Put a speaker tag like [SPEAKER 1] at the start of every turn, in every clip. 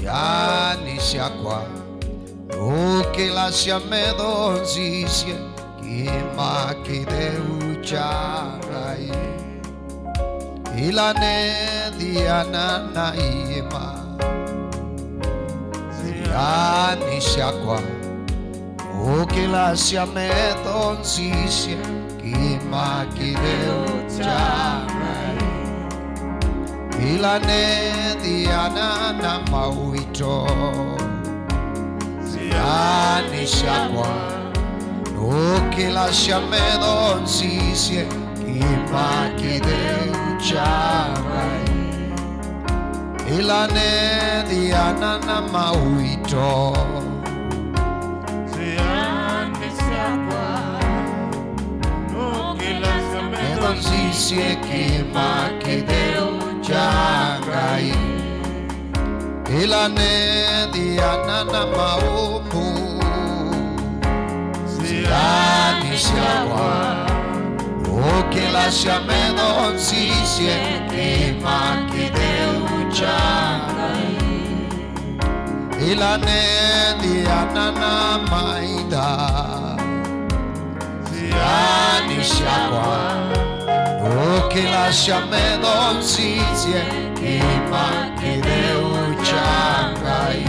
[SPEAKER 1] yani siakwa ukila siamedo zisye kima kideu charai ilane diana na ima yani siakwa ukila siamedo zisye kima kideu charai ilane diana na mawito yani siakwa ukila siamedo zisye kima kideu charai ilane diana na mawito yani siakwa ukila siamedo zisye kima kideu charai ilane diana na maumu yani siakwa ukila siamedo zisye kima kideu charai ilane diana na maida yani siakwa ukila siamedo zisye kima kideu charai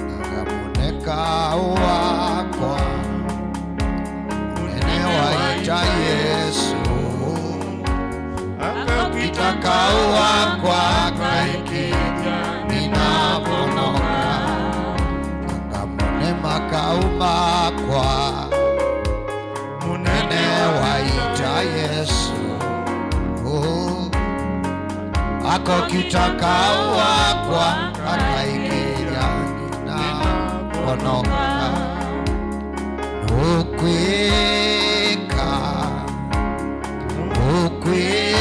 [SPEAKER 1] nagamuneka wakwa nene waita Yesu akakitaka wakwa kaikija ninaponoka nagamune makao makwa munene waita Yesu akakitaka wakwa akaikija ninaponoka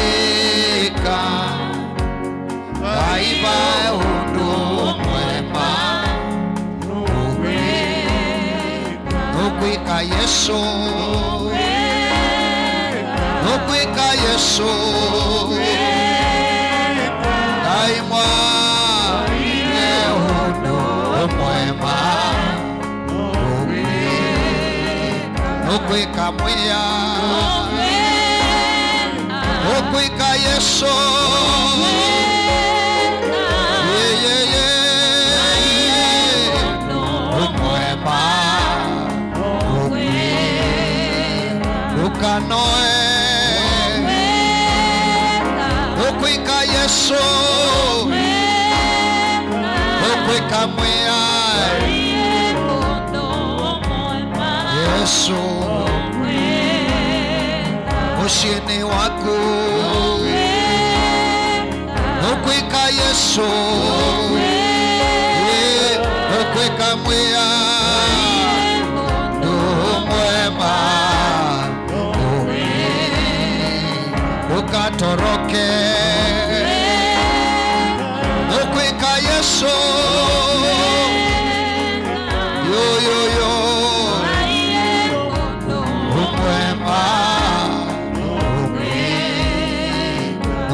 [SPEAKER 1] ukwika kaiba undu mwema ukwika Yesu ukwika Yesu kaimwa undu mwema ukwika mwiya ukwika Yesu umwema ukanoe ukwika Yesu ukwika mwiya Yesu ushini waku ukwika Yesu ukwika mwiya umwema ukatoroke ukwika Yesu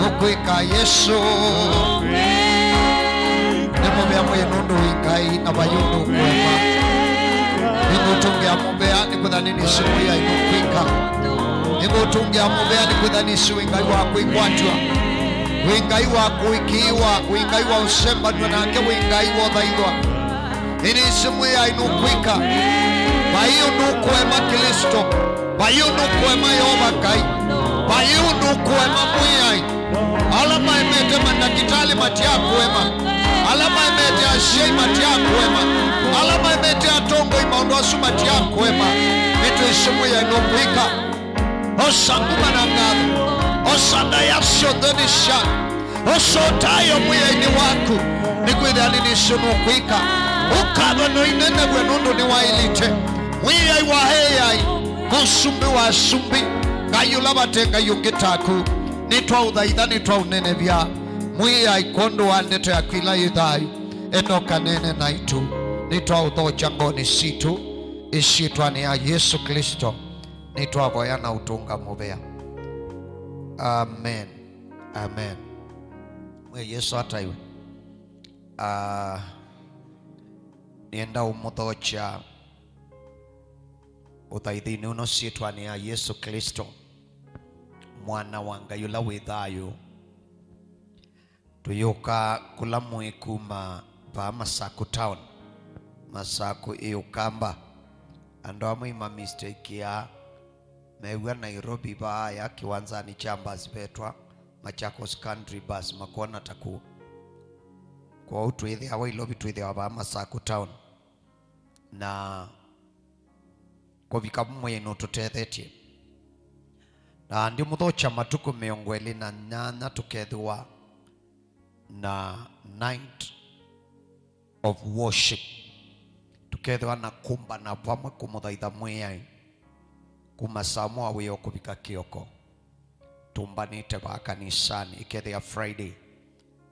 [SPEAKER 1] ukwika Yesu nimubea mwenundu wikai na bayundu kwema ningutungia mubea nikuthanini simu ya inukwika ningutungia mubea nikuthanisi wingai waku ikwatwa wingai waku ikiwa wingai wa usemba nwanake wingai wothaithwa ini simu ya inukwika bayundu kwema Kristo bayundu kwema Yehova Kai bayundu kwema mwiyai alama imete mandakitali matia kwema alama imete ashei matia kwema alama imete atongo imaondosu matia kwema mitu isimu ya inukwika osanguma na ngalo osanda yasyo dhonisha osotayo mwiya ini waku nikwithani nisimu kwika ukava no inene gwenundu ni wailite mwiya iwaheyai kusumbi wa sumbi ngayula batenga yungitaku nitwa uthaitha nitwa unene vya mwiya ikondo wa ndeto ya kwila yudhayu enoka nene naitu nitwa uthoja ngoni situ ishitwa ni ya Yesu Kristo nitwa voyana utunga mubea. Amen. Amen. Mwe Yesu hata iwe. nienda umuthocha uthaithini uno ciitwani ya Yesu Kristo mwana wa Ngai ula wi thayu tuyuka kula mwikuma pa Masaku town Masaku iukamba andu amwe ma mistake ya mewa Nairobi ba ya kiwanzani chambers betwa Machakos country bus makona taku kwa utwithe awa ilobi twithe wa Masaku town na kovika mwenu tutethetie na ndi muthocha matuku 28 tukethwa na night of worship tukethwa na kumba na pamwe kumuthaitha mwiyai kuma samwa wiyo kuvika kioko tumbanite ba kanisani ikethia Friday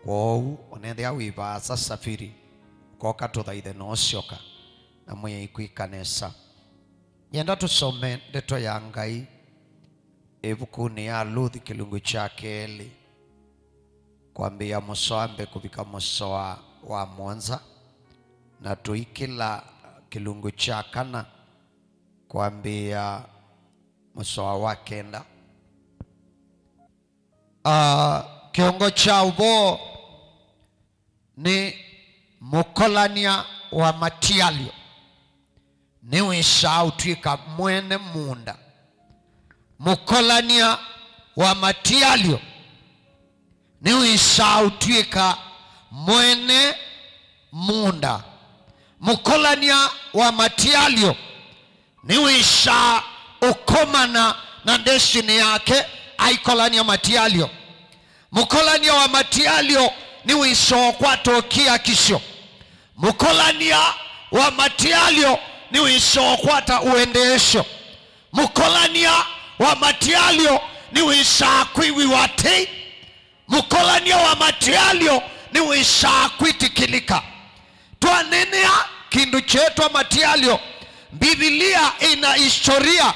[SPEAKER 1] kwou onethia wiva safiri koka tuthaithe no cioka na mwiyai kwikanesa yenda tusome ndeto ya Ngai ibukuni ya Luthi kilungu cha keli kwambia musoambe kuvika musoa wa mwanza na tuikila kilungu cha kana kwambia musoa wa kenda kiongo cha ubo ni mukolania wa matialio ni wisha utwika mwene munda mukolania wa matialio ni wisha utwika mwene munda mukolania wa matialio ni wisha ukomana na destiny yake aikolania matialio mukolania wa matialio ni wisha kwa tokia kisho mukolania wa matialio ni wisha kwa uendesho mukolania wa matialio ni wisha kwiwi wate mukolania wa matialio ni wisha kwitikilika twanenea kindu chetu wa matialio Biblia ina historia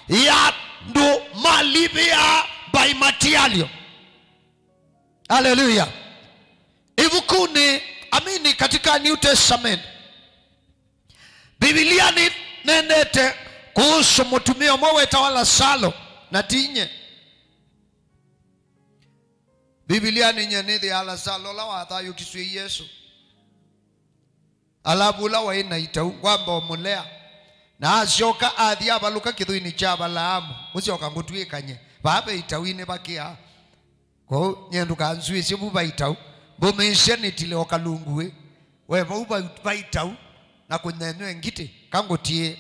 [SPEAKER 1] ya ndu malivia by matialio haleluya ibukuni amini katika New Testament Biblia ni nenete kuhusu mutumia mwe tawala Salo na tinye Biblia ni nyenedi ala Salo la wathayu kiswi Yesu alabula wa ina itau kwamba omulea na asyoka athia baluka kithuini cha Balaamu musyoka ngutwikanye babe itawine bakia ko nyendu kanzwi sibu baitau bomensheni tile okalunguwe we baitau na kunenwe ngiti kangotie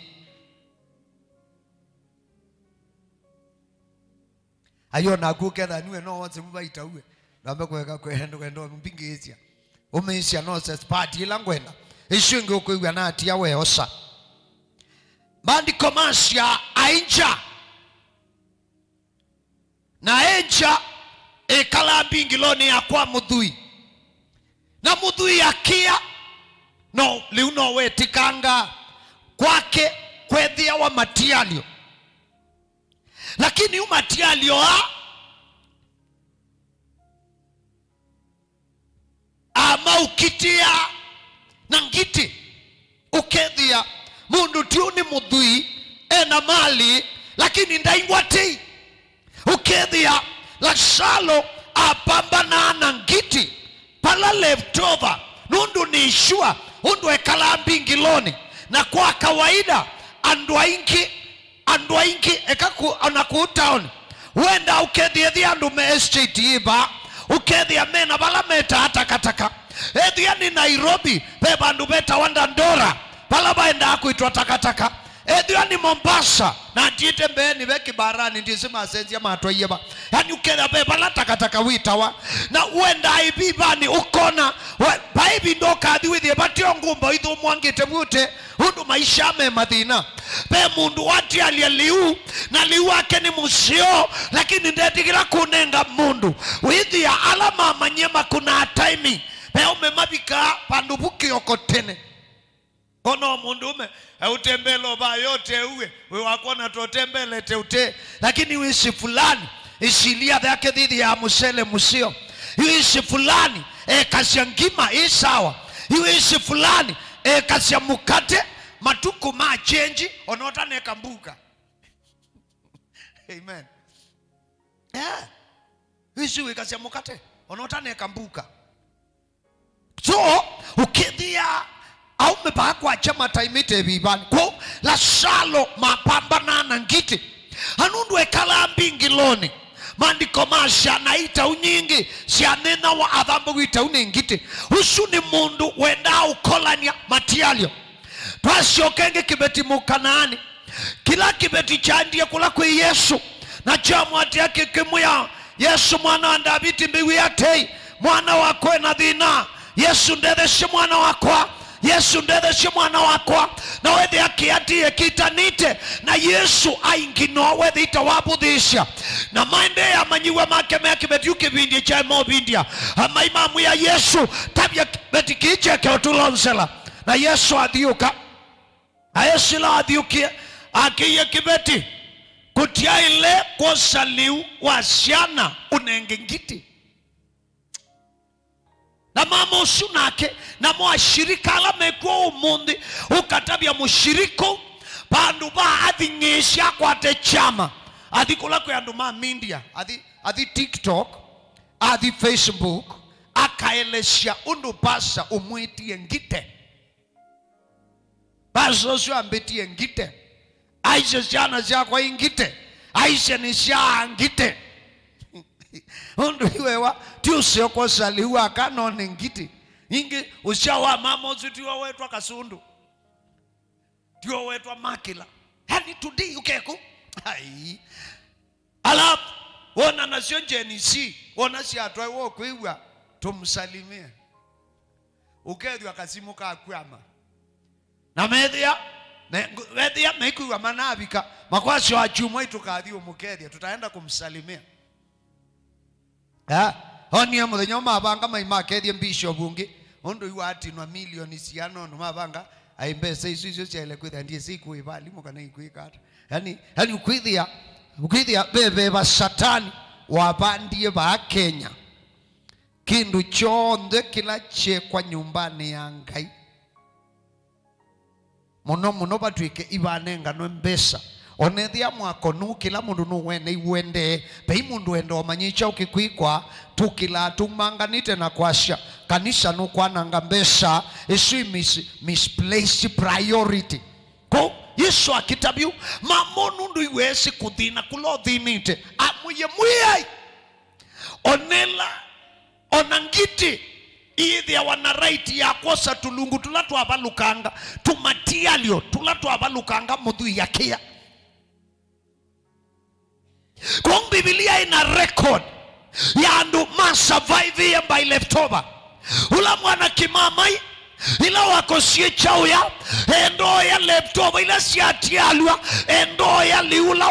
[SPEAKER 1] ayo na kuketha niwe no wonse baitauwe nambe kweka kwendo mpingesia omensha no se party langwenda ishinge ukwiwa na atia we osa bandi komasya ainja na enja ekala bingiloni ya kwa mudhui na mudhui akia no liuno wetikanga kwake kwethia wa matialio lakini umatialio ama ukitia na ngiti ukethia mundu tiuni mudhui ena mali lakini ndaingwati ukethia la Salo apambana na ngiti pala leftover nundu ni ishua undu ekala mbingiloni na kwa kawaida andu aingi ekaku anaku town wenda ukethia andu me estate iba ukethia mena bala meta hata kataka ethia ni Nairobi pe bandu beta wanda Ndora bala baenda kuitwa takataka ethia ni Mombasa na tiete mbeni beki barani ndisema senzi ya matwa yeba yani ukenda be bala takataka witawa na wenda ibibani ukona baibi ndo kadhi withie batio ngumba ithu mwangite mute hundu maisha me madina be mundu wati alialiu na liu wake ni musio lakini ndetikira kunenga mundu withia alama manyema kuna time be umemabika pandubuki okotene ono mundu ume utembelo ba yote uwe we wakona totembele teute lakini wisi fulani isilia yake dhidi ya musele musio iwishi fulani kazi ya ngima isawa, iwishi fulani kazi ya mukate matuku machenji onota nekambuka. Amen. Iwishi kazi ya mukate onota nekambuka. So ukithia au mebaka kwa chama taimite bibani ko la shalo mapambana na ngiti anundu ekala mbingiloni mandiko masha naita unyingi sianena wa adhambu wita unengiti usu ni mundu wenda ukolania matialio twasio kenge kibeti mukanaani kila kibeti chandia kula kwe Yesu na chamwati yake kimuya Yesu mwana wa Davidi mbiwi yatei mwana wakwe na dhina Yesu ndedeshe mwana wakwa Yesu ndedeshe mwana wakwa na wedhe akiatie kitanite na Yesu aingino wedhe itawabudhisha na maende ya manyiwa make mea kibeti ukibindi cha mobindia ama imamu ya Yesu tabia kibeti kiche ke otulonsela na Yesu adhiuka na Yesu la adhiukia akiye kibeti kutia ile kosa liu wasiana unengengiti na mama usunake na mwashirika ala mekuwa umundi ukatabia mushiriko pandu ba adhi ngesha kwa te chama adhi kulako ya nduma media adhi TikTok adhi Facebook akaelesha undu pasa umwiti ngite baso sio ambeti ngite aisha jana za kwa ngite aisha ni sha ngite undu iwewa tiusio kwa saliwa kanone ngiti ingi ushawa mama uzitiwa wetu kasundu tiwa wetu makila hani today ukeko hai alap wona nasio jenisi wona si atwa wo kwiwa tumsalimie ukedwa kasimuka akwama na media mekuwa manabika makwasi wa chumwa itukathi umukedia tutaenda kumsalimia honi ya muthenya mabanga maimakethie bishop ungi undu iwati no milioni ciano no mabanga aimbesa icio ciele kwitha ndie siku ibali mukana ikwikata yani ukwithia bebe ba satani wabandie ba Kenya kindu chonde kila chekwa nyumbani ya Ngai muno batwike ibanenga no mbesa onethia mwako nukila mundu nuwene iwende bei mundu endo manyicha ukikwikwa tukila tumanganite na kwasha kanisa nukwananga mbesa isu misplaced priority ko Yesu akitabiu mamonu ndu iwesi kuthina kulothinite amuye muyai onela onangiti idhia wana right ya kosa tulungu tulatu abalukanga tumatialio tulatu abalukanga mudhu yakia kwa Biblia ina record ya andu ma survive ya by leftover ula mwana kimamai ila wakosie chao ya endo ya leftover ila siatialua endo ya liula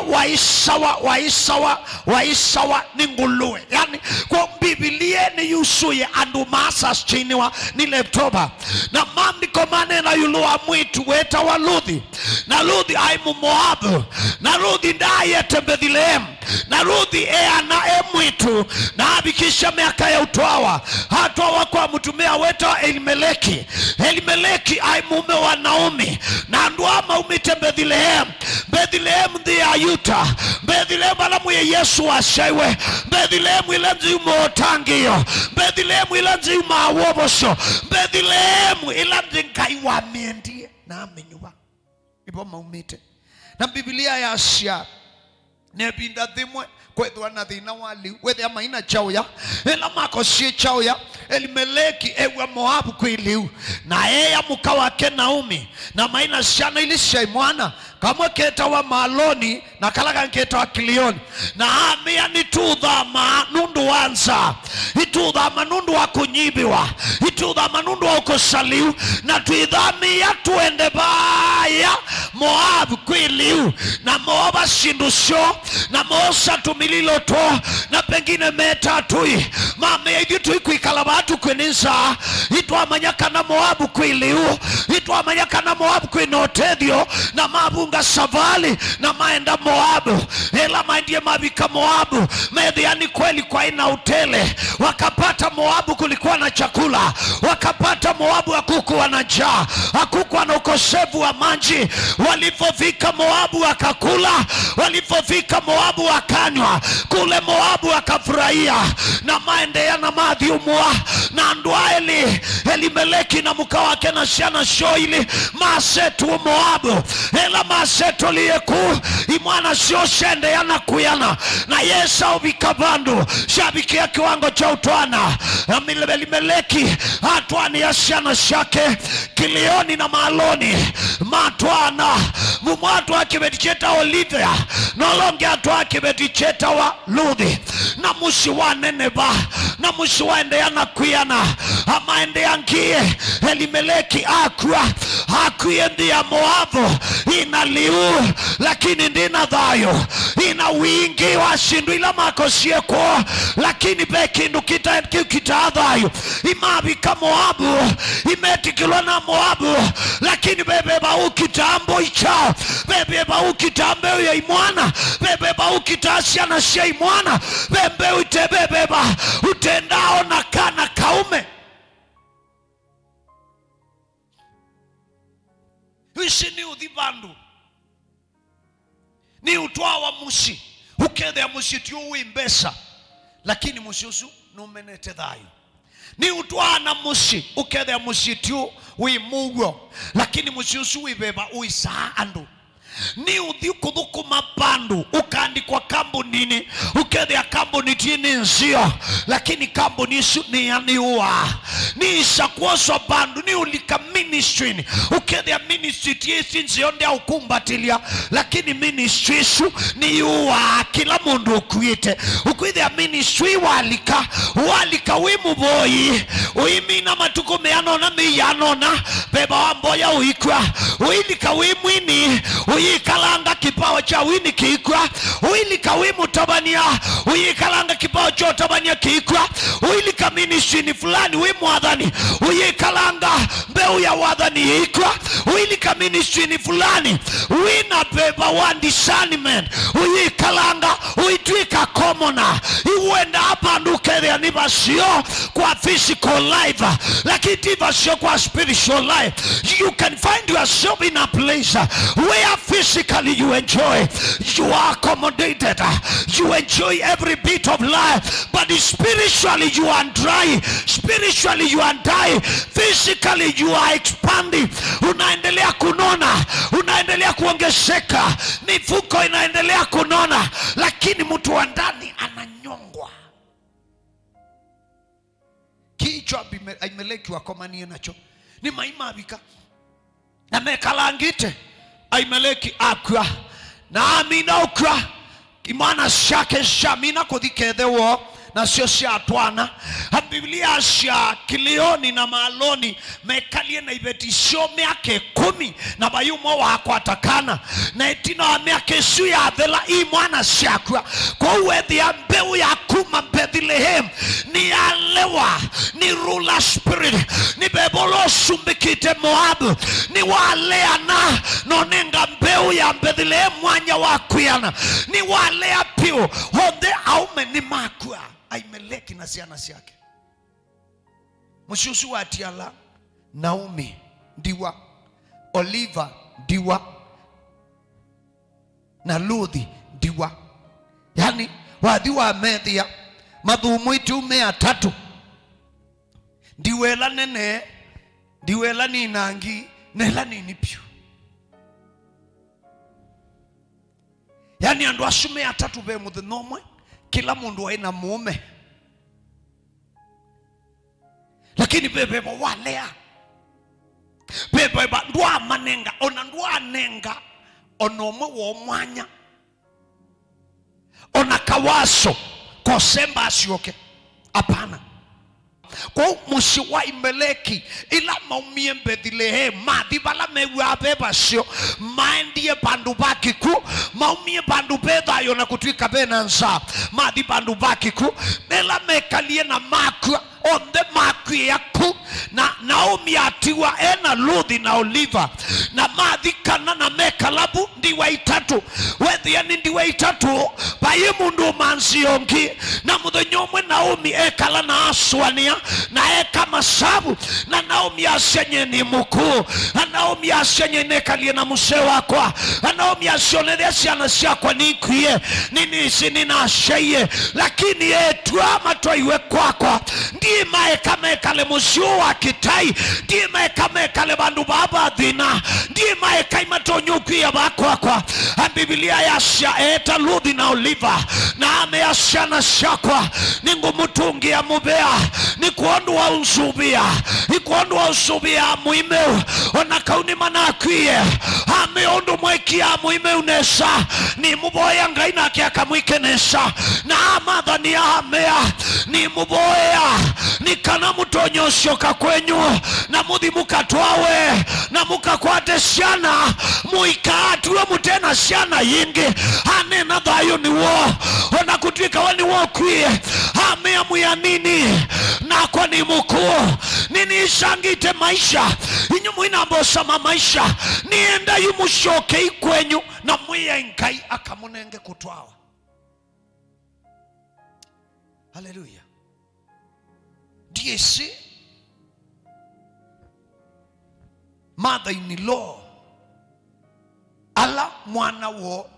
[SPEAKER 1] waisawa ninguluwe yani kwa Biblia ni yusuye andu masas chiniwa ni leftover na mamiko manena yuluwa mwitu weta wa Luthi na Luthi aimu Moabu na Luthi ndaye Bethlehem na Luthi ana mwitu na abikisha miaka ya utoawa hatoa kwa mtumia weta Elimeleki ai mume wa Naomi na nduama umite Bethlehem ndi ayuta Bethlehem alamu ya Yesu ashaiwe Bethlehem ilanzi umotangio Bethlehem ilanzi umawobosho Bethlehem ilanzi nkaiwa miendie na amenyuwa ipo maumite na Biblia ya Asia nebinda dhimwe kwethwa na thina wali wethe ama ina chao ya ela makosie chao ya Elimeleki ewa Moabu kwiliu na eya muka wake Naomi na maina shana ilisha imwana kamwe keta wa Maloni na kalaka nketa wa Kilioni na amia nitudhama nundu wanza itudhama nundu wa kunyibiwa itudhama nundu wa ukosaliu na tuidhami ya tuende
[SPEAKER 2] ya Moab kwiliu na Moab shindusho na Mosa tumililo to na pengine metatui mame yitu ikuikala watu kweninsa itwa manyaka na Moab kwiliu itwa manyaka na Moab kwinotedio na mabunga savali na maenda Moab ela maendie mabika Moab medhiani kweli kwa ina utele wakapata Moab kulikuwa na chakula wakapata Moab hakukuwa na njaa hakukuwa na ukosefu wa maji walipofika Moab wakakula walipofika Moab wakanywa kule Moab wakafurahia na maendea na madhiumwa na Andwaeli Elimeleki na muka wake na siana shoili masetu Moab ela masetu liyeku imwana sio shende yana kuyana na Yesa ubikabandu shabikia kiwango cha utwana na Elimeleki atwani ya siana shake Kilioni na Maloni matwana mumwatu akibeticheta Olivia nolonge atu akibeticheta wa Luthi na mushi wa Neneba na mushi wa endeana kuyana ama endeangie Elimeleki akuye ndia Moabu ina liu lakini ndina dhayo ina wingi wa shindu ila makosie kwa lakini bekindu kita dhayo imabika Moabu imetikilwa na Moabu lakini bebeba ukitambo ichao bebeba ukitambe ya imwana bebeba ukitasia na shia imwana bebe utebebeba utendao na kana kaume wishi ni udhibandu ni utoa wa mushi ukede ya mushi tiu uimbesa lakini mushi usu numenete dhayo ni utoa na mushi ukede ya mushi tiu uimugo lakini mushi usu uibeba uisaa andu ni udhi kudhuku mapandu ukaandikwa kambunini ukede ya kambuni tini nzio lakini kambuni isu ni yaniua ni ishakuoswa bandu ni ulika ministry ukede ya ministry tiesi nzio ndia ukumbatilia lakini ministry isu ni uwa kila mundu ukuite ukede ya ministry walika wimu boi uimina matuko meanona miyanona beba wamboya uikwa uilika wimwini uyikalanga kipawa cha wini kiikwa uilika wimu tabania uyikalanga kipawa cha tabania kiikwa uilika ministry fulani wimu adhani uyikalanga mbeu ya wadhani ikwa uilika ministry fulani wina beba one discernment uyikalanga uitwika komona iwenda hapa ndukere anibasio kwa physical life lakini basio kwa spiritual life you can find yourself in a place where physically you enjoy, you are accommodated, you enjoy every bit of life, but spiritually you are dry, spiritually you are dying, physically you are expanding. Unaendelea kunona, unaendelea kuongezeka, mifuko inaendelea kunona, lakini mtu wa ndani ananyongwa. Kichwa Ahimeleki wakomanie nacho ni maimabika na mekalangite Ahimeleki akwa na amina ukra imana shake shamina kodikedewo na sio siatwana Biblia sha Kilioni na Maloni mekalie na ibetisho miake 10 na bayumo wako atakana na etina miake suya adela imwana shakwa kwa uwedhi ya mbeu ya kuma Bethlehem ni alewa ni ruler spirit ni bebolo sumbikite Moabu ni walea na nonenga mbeu ya Bethlehem mwanya wakuyana ni walea pio honde aume ni makua Ahimeleki na siana siake Mushusu wa Atiala Naomi ndiwa Oliva ndiwa na Luthi ndiwa yani wadhiwa Media madhumuitu 300 ndiwela nene ndiwela ni nangi nela ni nipyo yani andu asume 300 be muthinomwe kila mundu waina mume lakini bebe walea bebe ndwa manenga ona ndwa nenga onomwe wo mwanya ona kawaso kosemba asioke apana kwa musi wa Imeleki ila maumie Bethlehem mathi bala mewa beba sio maendie bandu bakiku maumie bandu betha yona kutwika benanza mathi bandu bakiku bela mekalie na makwa onde makwi yaku na Naomi atiwa ena Luthi na Oliva na mathi kana na mekalabu ndiwa itatu wethi yani ndiwa itatu baye mundu manziongi na muthonyomwe Naomi ekala na aswania na eka masabu na Naomi asenye ni mukuu na Naomi asenye nekalie na muse wakwa na Naomi asionethe ciana ciakwa nikwie nini sinina asheye lakini etua matwaiwe kwakwa ndiye maeka mekale musio wa kitai ndiye maeka mekale bandu baba dhina ndiye maeka imatonyuki ya bakwakwa Biblia yasha eta Luthi na Oliva na ameashana shakwa ningu mutungi ya mubea ni kuondu wa uzubia ni kuondu wa uzubia muimeu onakauni manakwie ameondu mweki ya muimeu nesa ni muboya ngaina kia kamwike nesa na amadha ni amea ni muboya ni kana mutonyo shoka kwenyu na muthi mukatwawe na mukakwate shana muikatuwe mutena shana yingi anena dhayo ni wo ona kutwika wani wo kwie amea muyanini na kwa ni mukuu nini ishangite maisha inyumu inambosama maisha nienda yumushoke ikwenyu na mwiya inkai akamunenge kutwawa. Hallelujah. Diesi mother-in-law ala mwana wo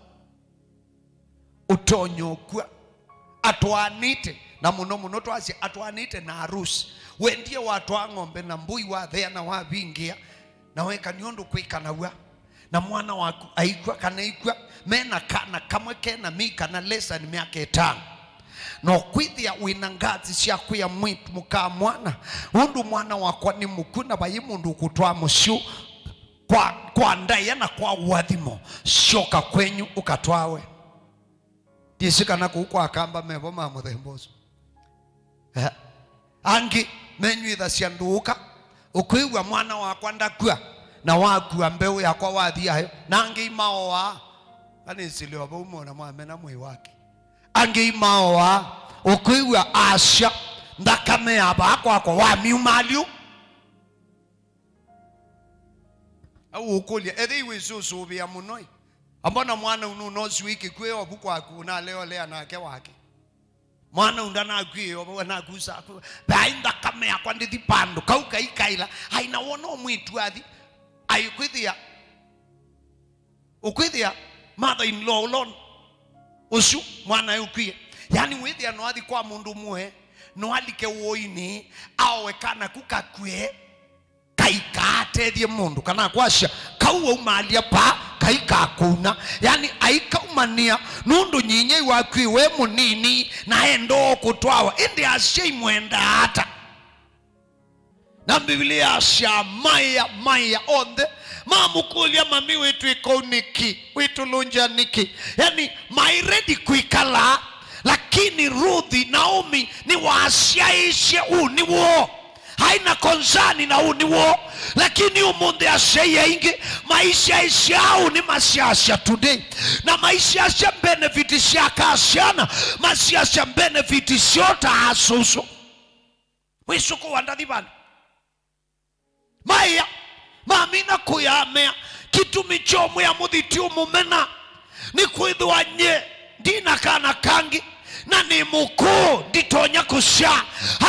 [SPEAKER 2] utonyo kwa atwanite na muno twasi atwanite na harusi wendie watu wa ng'ombe na mbui wa thea na wa vingia na weka niondu kwikana wa na mwana waku aikwa kana ikwa mena kana kamwe kena mika na lesa ni miaka 5 no kwithia winangazi cia kuya mwitu muka mwana undu mwana wakwa ni mukuna bayi mundu kutwa mushu kwa ndaya na kwa wathimo shoka kwenyu ukatwawe disika na kukwa kamba mebo mamuthembozo angi menyuitha cianduka ukwiwa mwana wakwa ndakua na wakua mbeu yakwa wathia hayo nangi imaoa anisiliwa bomo na mwamena mwi wake angi imaoa ukwiwa asha ndakame abakwa kwa wa miumalio au ukolia ethi wizuzu bia munoi ambona mwana ununozi wiki kwe obukwa akuna leo lea nake wake mwana undana akwie obona kusa bainda kame yakwa ndithi pando kauka ikaila haina wono mwitu athi ayukwithia ukwithia mother-in-law lon usu mwana yukwie yani withia no athi kwa mundu muhe no alike woini awe kana kukakwe kaikate thie mundu kana kwasha kauwa umalia pa kaika kuna yani aikaumania nundu nyinyi wakwi we munini na endo kutwawa indi ashei mwenda hata na Biblia asha maya onde mamukulia mami wetu ikoniki wetu lunja niki yani mairedi kuikala lakini Ruthi Naomi ni waashaishe uniwo haina konzani na uniwo lakini umunde asheya ingi maisha ishau ni masiasha today na maisha asha benefiti shaka asiana masiasha benefiti shota asusu wisuku wandadibani maya mamina kuyamea kitu michomu ya mudhitiu mumena ni kuidhua nye dina kana kangi na ni mukuu ditonya kusha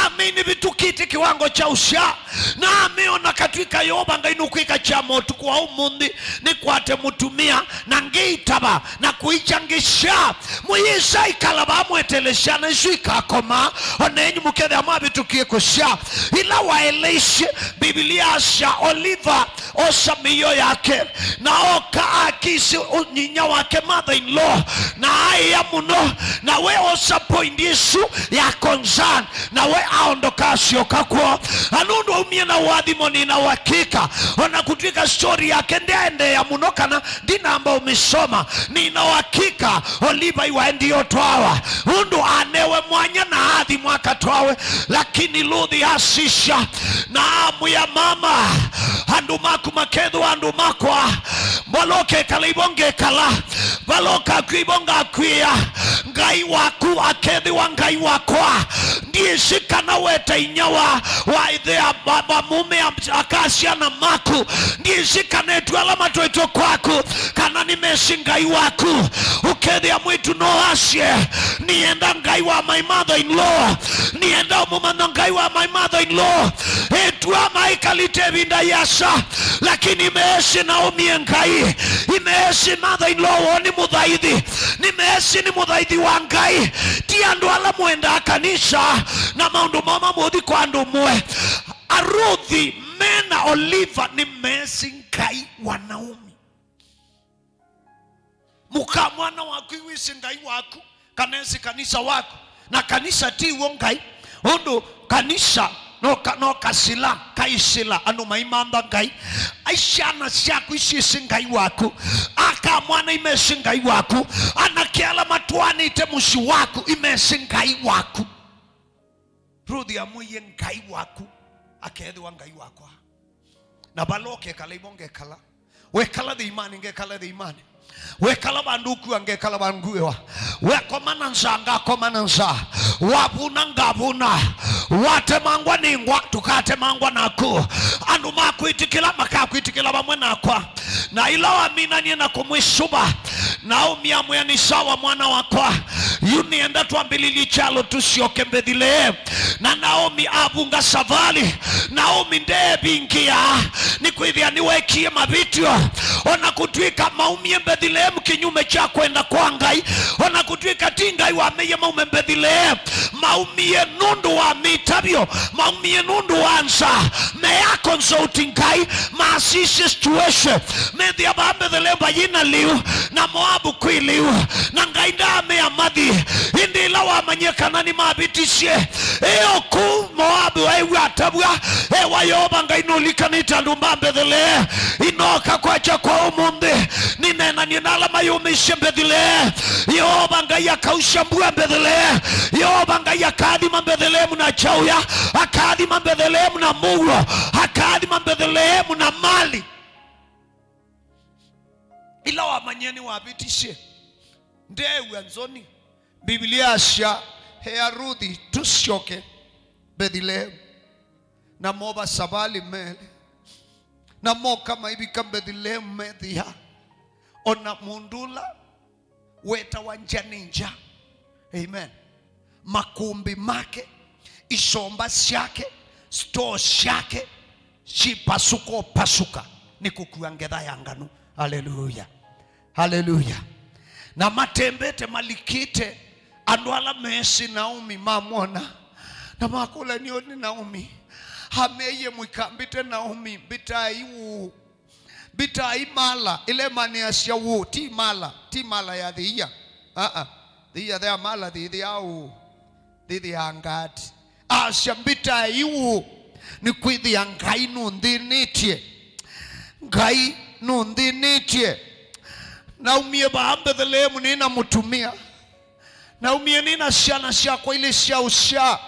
[SPEAKER 2] amini vitukiti kiwango cha usha na ameona katika yoba ngainukwika cha motu kwa umundi ni kwate mutumia na ngeitaba na kuichangisha muyisa ikalaba muetelesha na isu ikakoma onenyu mukethe ama vitukie kusha ila waeleshe Biblia asha Oliva osa miyo yake na oka akisi nyinya wake mother-in-law na aya muno na we osa poindisu ya concern na we aondoka sioka kwa anundu umie na wadhimoni na wakika ona kutuika story yake ndende ya muno kana dina amba umisoma ni na wakika oliva iwaendi otwawa undu anewe mwanya na hadhi mwaka twawe lakini Luthi asisha na amu ya mama andumaku makedhu andumakwa mbaloke kalibonge kala baloka kuibonga kuia ngai waku akedhi wa ngai wakwa ndiye shika na weta inyawa wa idhea baba mume akasia na maku ndiye shika netu alama toito kwaku kana nimeshi ngai waku ukedhi ya mwitu no asye nienda ngai wa my mother-in-law nienda umumano ngai wa my mother-in-law etua maikalite vinda yasa lakini imeeshi na umie ngai imeeshi mother-in-law woni mudhaidhi nimeeshi ni mudhaidhi wa ngai tia ndo ala muenda kanisa na maundu mama mudhi kwa ndo mwe Ruthi mena Oliva nimeeshi ngai wa Naomi muka mwana waku iwisi ngai waku kanesi kanisa wako na kanisa ti wongai ondo kanisa no kasila kaisila anu maimamba ngai aishana siaku isi ngai waku aka mwana imesi ngai waku anakiala matuani ite mushi waku imesi ngai waku Ruthi amuye ngai waku akedhi wa ngai wakwa na baloke kala ibonge kala we kala the imani nge kala the imani we kala banduku ange kala banguewa we komana nzanga komana nza wabuna ngabuna wate mangwa ningwa tukate mangwa naku anu maku itikila makaku itikila bamwe nakwa na ilawa mina niena kumwishuba na umia mwya ni sawa mwana wakwa yuni enda tuambilili chalo tusioke Bethlehem na Naomi abunga savali Naomi ndebi ingia ni kuithia niwekie mabitio ona kutuika maumie Bethlehem kinyume cha kwenda kwa ngai ona kutuika tingai wa meye maume Bethlehem maumie nundu wa mitabio maumie nundu wanza meyako nzouti ngai maasisi situation methi aba Bethlehem bayina liu na Moabu kuiliu na ngai ndame ya madhi indi lawa manyeka nani mabitisye eo ku Moabu ewa tabwa ewa yoba ngai nulika nitandumba Bethlehem inoka kwa chakwa umunde ninena ninala mayumishe Bethlehem yoba ngai yakaushambua Bethlehem yoba ngai yakadima Bethlehem na chauya akadima Bethlehem na mulo akadima Bethlehem na mali ila wa manyeni wabitishe ndewe nzoni Biblia asha hea Ruthi tusioke Bethlehem na moba sabali mele na moka maibika Bethlehem medhia ona mundula weta wanja ninja amen makumbi make ishomba shake store shake shipasuko pasuka ni kukuangedha yanganu haleluya haleluya na matembete malikite andwala mesi Naomi mamona na makula nioni Naomi hameye mwikambite Naomi bitai mala ile mani asya wu ti mala ya dhiya dhiya dhea mala dhiya au dhiya angati asya bitai wu ni kuidhi ya ngai nundhinitie na umie baambe Bethlehem nina mutumia na umie nina shana sha kwa ile sha usha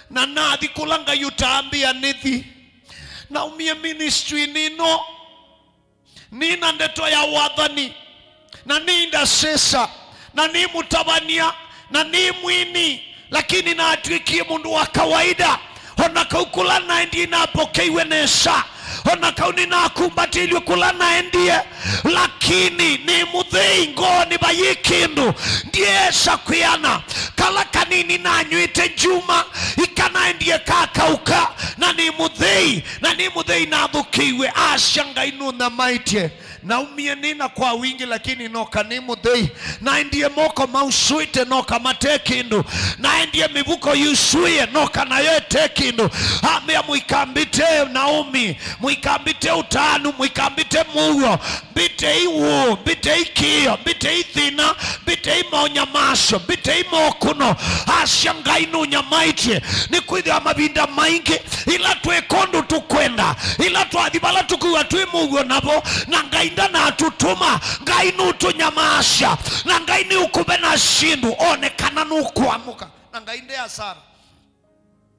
[SPEAKER 2] na nadhi kulanga yutaambia nithi na umie ministry nina ndeto ya wadhani na ninda sesa na ni mutabania na ni mwini lakini na atuikie mundu wa kawaida ona kaukula na endi inapokeiwe nesa ona kauni na kumbatili kulana endie lakini ni muthei ngoni bayikindu ndiye sakuyana kala kanini na nywite juma ikanaendie kakauka na ni muthei na thukiwe ashanga inu na maitie na umie nina kwa wingi lakini noka ni muthei na endie moko mausuite noka matekindu na endie mivuko yusuie noka na yetekindu amia muikambite Naomi muikambite utanu muikambite mugo bite iwu bite ikio bite ithina bite imonyamasho bite imokuno ashanga inu nyamaitie ni kwithia mavinda maingi ila twekondu tukwenda ila twathibala tukuwa twimugo nabo na ngainda na atutuma ngainu tunyamasha na ngaini ukube na shindu onekana nukuamuka na ngainde ya Sara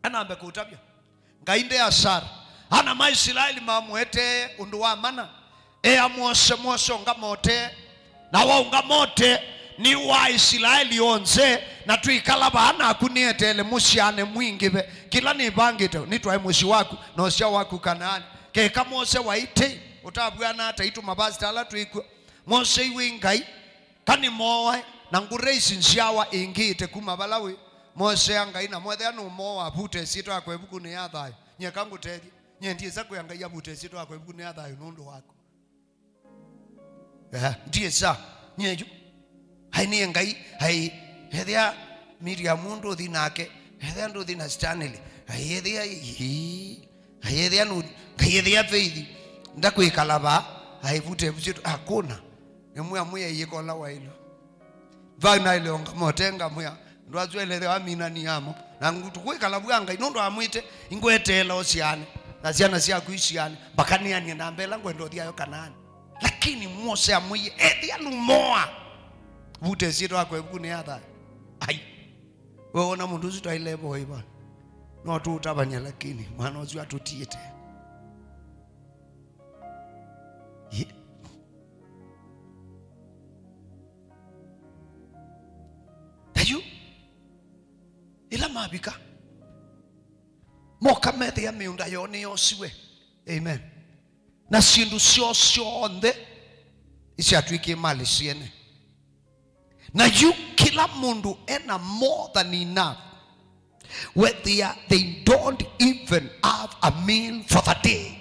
[SPEAKER 2] anambe kutabia ngainde ya Sara ana Maisraeli mamwete undu wa mana amwose ngamote na waungamote ni wa Israeli onze na tuikala bana akunietele musiane mwingibe kila ni bangite nitwae mushi waku no cia waku Kanaani ke kamose waite utabwana ataitu mabazi tala tuikwa Mose iwingai kani moe na ngureisi nshawa ingite kuma balawi Mose angai na mwethe anu moa bute sito akwebuku ni athayo nyekangu tegi nyendie zako yanga ya bute sito akwebuku ni athayo nundu wako ndiye sa nyeju haini ngai hai hethia Miriam mundu thinake hethia ndu thina Stanley hethia nu hethia Faith ndakuikalaba haivute mzitu hakuna nemwe muya yikola wailo vana ile onga motenga muya ndwazwele amina ni amo na ngutu kuikalabwanga inondo amwite ingwetela osiane na ziana sia kuishiane bakania ni ndambela ngwendo thiayo Kanaani lakini Mose amuye ethia numoa vute zito akwebuni atha ai wewe ona mundu zito ilebo iba no tu utabanya lakini mwana uzwa tutiete tayu ila mabika moka methe ya miunda yone yosiwe amen na sindu sio onde isi atuike mali siene na you kila mundu ena more than enough where they don't even have a meal for the day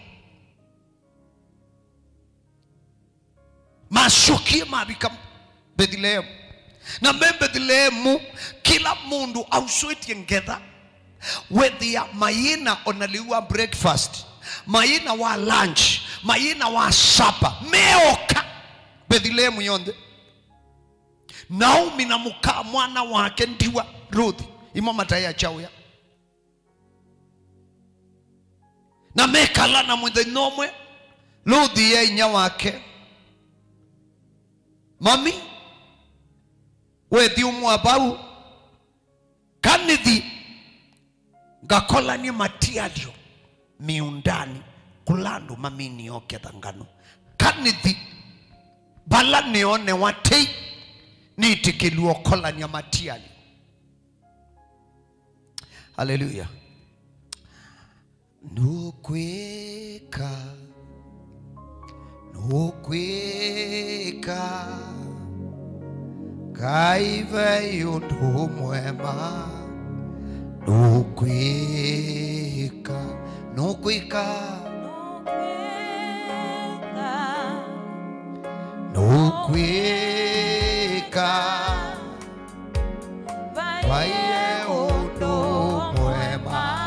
[SPEAKER 2] mashukie mabika Bethlehem na Bethlehem kila mundu auswiti ngedha whether mayina onaliwa breakfast mayina wa lunch mayina wa supper meoka Bethlehem yonde Naomi na muka mwana wake ndiwa Ruth imo mataya chawya na mekala na mwende nomwe Ruth ye nya wake mami wethi umwabau kanithi ngakola ni matiadio miundani kulando mamini yoke thangano kanithi bala nione watei nitikiluo kola ni matiali haleluya nukweka kaiva yundu mwema nukweka vaye undu mwema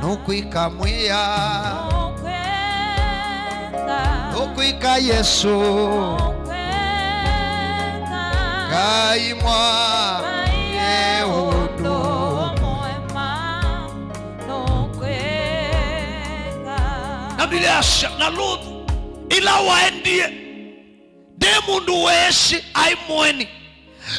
[SPEAKER 2] nukwika mwiya nukwika Yesu kaimwa ye undu mwema na bilasha na Ruth ila waendie de mundu weshi aimweni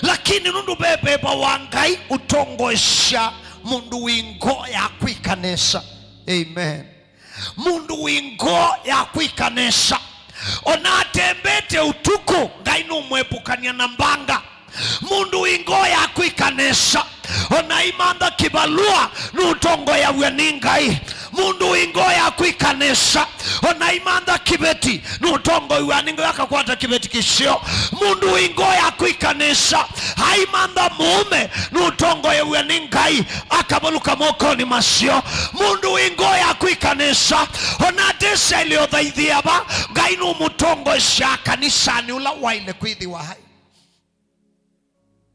[SPEAKER 2] lakini nundu bebeba wangai utongoesha mundu wingo ya kwikanesha amen mundu wingo ya kwikanesha onatembete utuku ngainu mwepukania na mbanga mundu wingo ya kwikanesha onaimanda kibalua nutongo ya weningai mundu wingoya kwikanisa ona imanda kibeti nutongo iwaningo yakakwata kibeti kisio mundu wingoya kwikanisa haimanda mume nutongo iwaningai akaboluka mokoni masio mundu wingoya kwikanisa ona desa ilio dhaidhiaba gainu mutongo isha kanisani ula waile kuidhi wa hai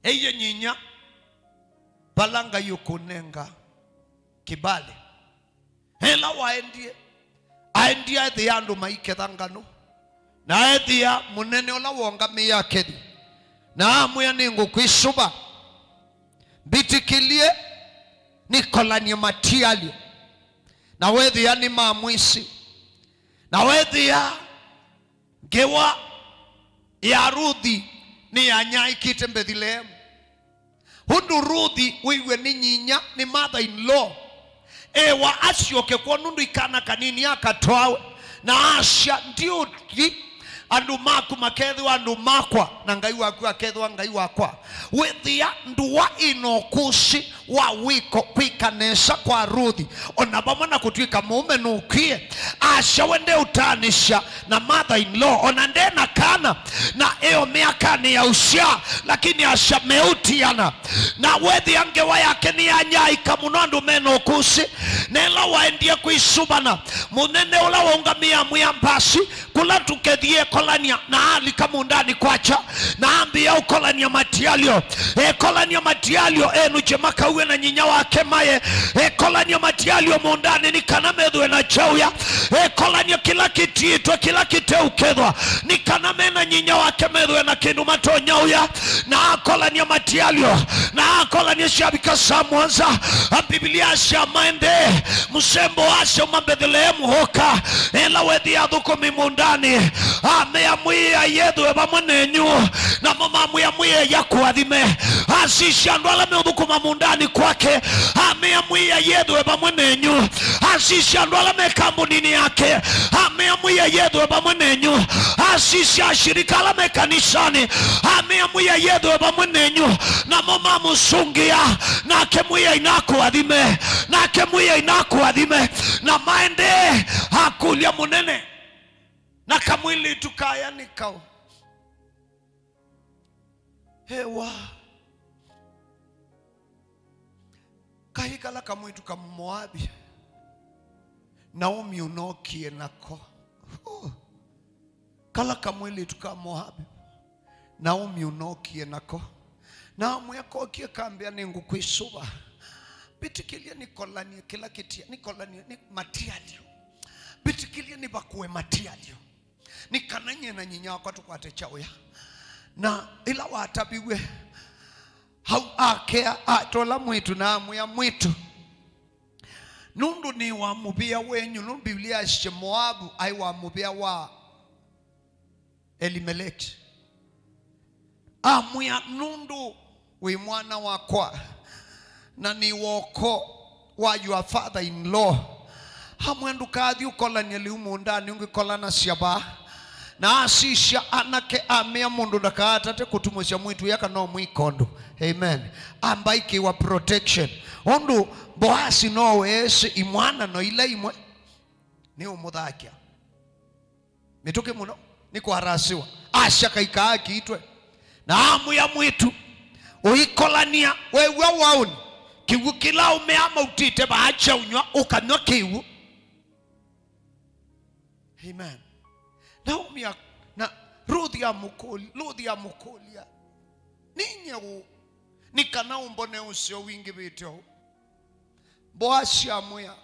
[SPEAKER 2] eye nyinya balanga yukunenga kibali hela waendie aendie dhiandu maike thangano na ethia munene ola wonga miyakedi na amuya ningu kwisuba bitikilie nikolani matiali na wethia ni mamwisi na wethia gewa ya Ruthi ni ya nyaikite Bethlehem hundu Ruthi wiwe ni nyinya ni mother in law ewa asyoke kwa nundu ikana kanini akatoawe na asya ndio andu maku makethwa andu makwa na ngai waku akethwa ngai wakwa wethia nduwa inokusi wa wiko kwikanesa kwa Ruthi ona bamana kutwika mume nukie asha wende utanisha na mother in law ona ndena kana na eo miaka ni ya usha lakini asha meutiana na wethia ngewa yake ni anyai kamunandu menokusi nela waendie kuisubana munene ula waungamia muyambasi kula tukethie kolania na hali kama undani kwacha na ambia ukolania matialio kolania matialio enu jemaka uwe na nyinya wake maye kolania matialio mundani ni kanamedwe na chauya kolania kila kititwe kila kiteukedwa ni kanamena nyinya wake medwe na kindu matonyauya na kolania matialio na kolania shabika samwanza Biblia asha maende musembo asha Bethlehem hoka ela wedi adhuko mimundani ameamwia yedwe bamunenyu na mama amwia yakuadhime asisha ndwala meudhuko mamundani kwake ameamwia yedwe bamunenyu asisha ndwala mekambu nini yake ameamwia yedwe bamunenyu asisha shirika la mekanisani ameamwia yedwe bamunenyu na mama musungia na kemwia inakuadhime na kemwia inakuadhime na maende hakulia munene na kamwili tukaya nikao hewa kahikala kamwitu kamumoabi Naomi unokie nako kala kamwili tukamoabi Naomi unokie nako na mwako kie kambia ningu kuisuba bitikilia nikolania kila kitia nikolania ni matialio bitikilia ni bakuwe matialio ni kananye na nyinya wako tukwate chao ya na ila watabiwe hau akea atola mwitu na amuya mwitu nundu ni wa mubia wenyu nundu Biblia ashe Moabu ai wa mubia wa Elimelech amuya nundu we mwana wakwa na ni woko wa your father in law hamwendu kadhi ukola nyeli umundani ungikola na siaba na asisha anake amea mundu nakatate kutumusha mwitu yaka no mwikondo amen ambaiki wa protection ondu boasi no wesi imwana no ila imwe ni umudhakia mituke muno ni kuharasiwa asha kaikaaki itwe na amu ya mwitu uikolania wewe wauni kiwu kila umeama utite baacha unywa ukanywa kiwu amen Naomi na Ruthi ya mukolia ninye nikana umbone usio wingi bityo Boasi amuya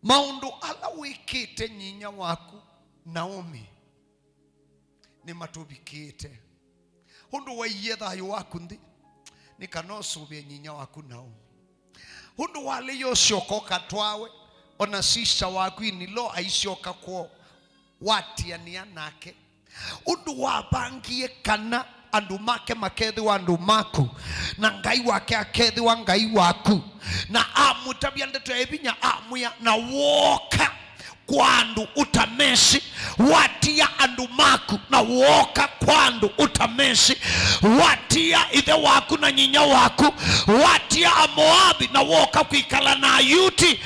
[SPEAKER 2] maundu ala wikite nyinya waku Naomi ni matubikite hundu wayetha yu waku ndi nikanosobye nyinya waku Naomi hundu wale yoshokoka twawe ona sisha waku inilo aishoka kwa wati ania nake undu wabangie kana andu make makethi wa andu maku na ngai wake akethi wa ngai waku na amutabia ndeto ebinya amuya na woka kwa andu utamesi watia andumaku na woka kwandu utamesi, watia ithe waku na nyinya waku, watia amoabi na woka kuikala na ayuti,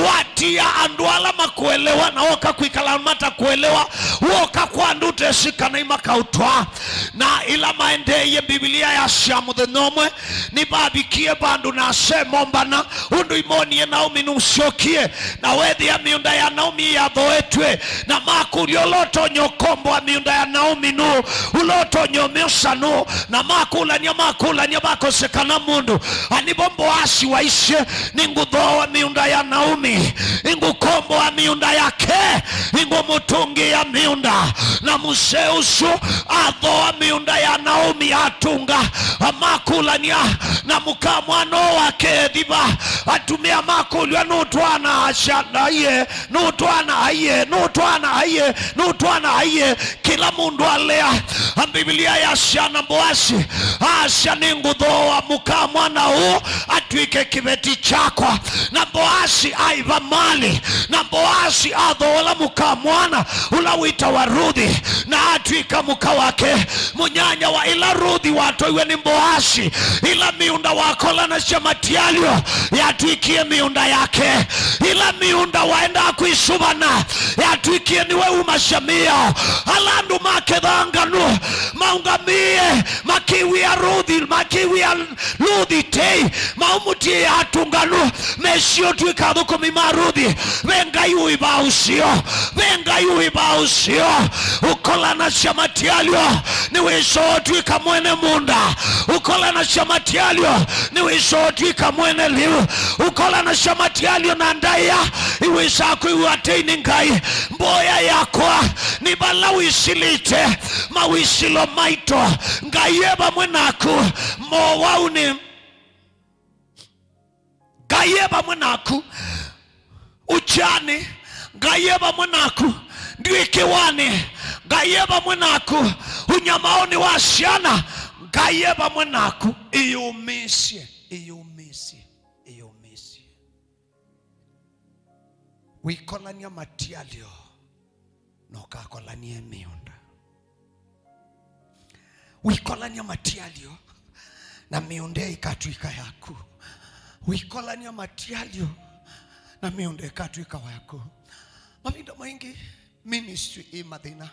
[SPEAKER 2] watia anduala makuelewa na woka kuikala mata kuelewa, woka kwandu utesika na imakautwa. Na ila maendeye Biblia ya siamu the nomwe ni babikie bandu na se mombana undu imonie na uminushokie na wedhi ya miunda ya naumi ya dhoetwe na maku ulioloto nyokombo wa miunda ya naumi nu uloto nyomesa nu na makula nya bako sekana mundu anibombo asi waishe ningu dho wa miunda ya naumi ingu kombo wa miunda ya ke ingu mutungi ya miunda na museusu adho wa miunda ya naumi atunga amakula nya na mukamwano wake diba atumia makulu ya nutwana ashana ye nutwana aye kila mundu alea Biblia ya shana Boasi asha ningu dhoa mukamwana huu atwike kibeti chakwa na Boasi aiva mali na Boasi adhola mukamwana ulawita wa Ruthi na atwika muka wake munyanya wa ila Ruthi wato iwe ni Boasi ila miunda wakola na shamatialio yatwikie miunda yake ila miunda waenda kuisubana yatwikie niwe umashamia alandu make dhanganu maungamie makiwi ya Ruthi tei maumutie ya atunganu mesio tuikaduko mima Ruthi venga yu ibausio ukola na shamatialio niwe sotu ikamwene munda ukola na shamatialio niwe sotu ikamwene liu ukola na shamatialio na ndaya iwe saku iwatei ngai mboya yakwa ni balawisilite mawisilo maito ngayeba mwenaku mowauni ngayeba mwenaku uchani ngayeba mwenaku ndiwikiwani ngayeba mwenaku unyamaoni wa siana ngayeba mwenaku iyumisye wikolania matialio nokakolania miunda wikolania matialio na miunde ikatwika yaku wikolania matialio na miunde ikatwika yaku mavinda maingi ministry imathina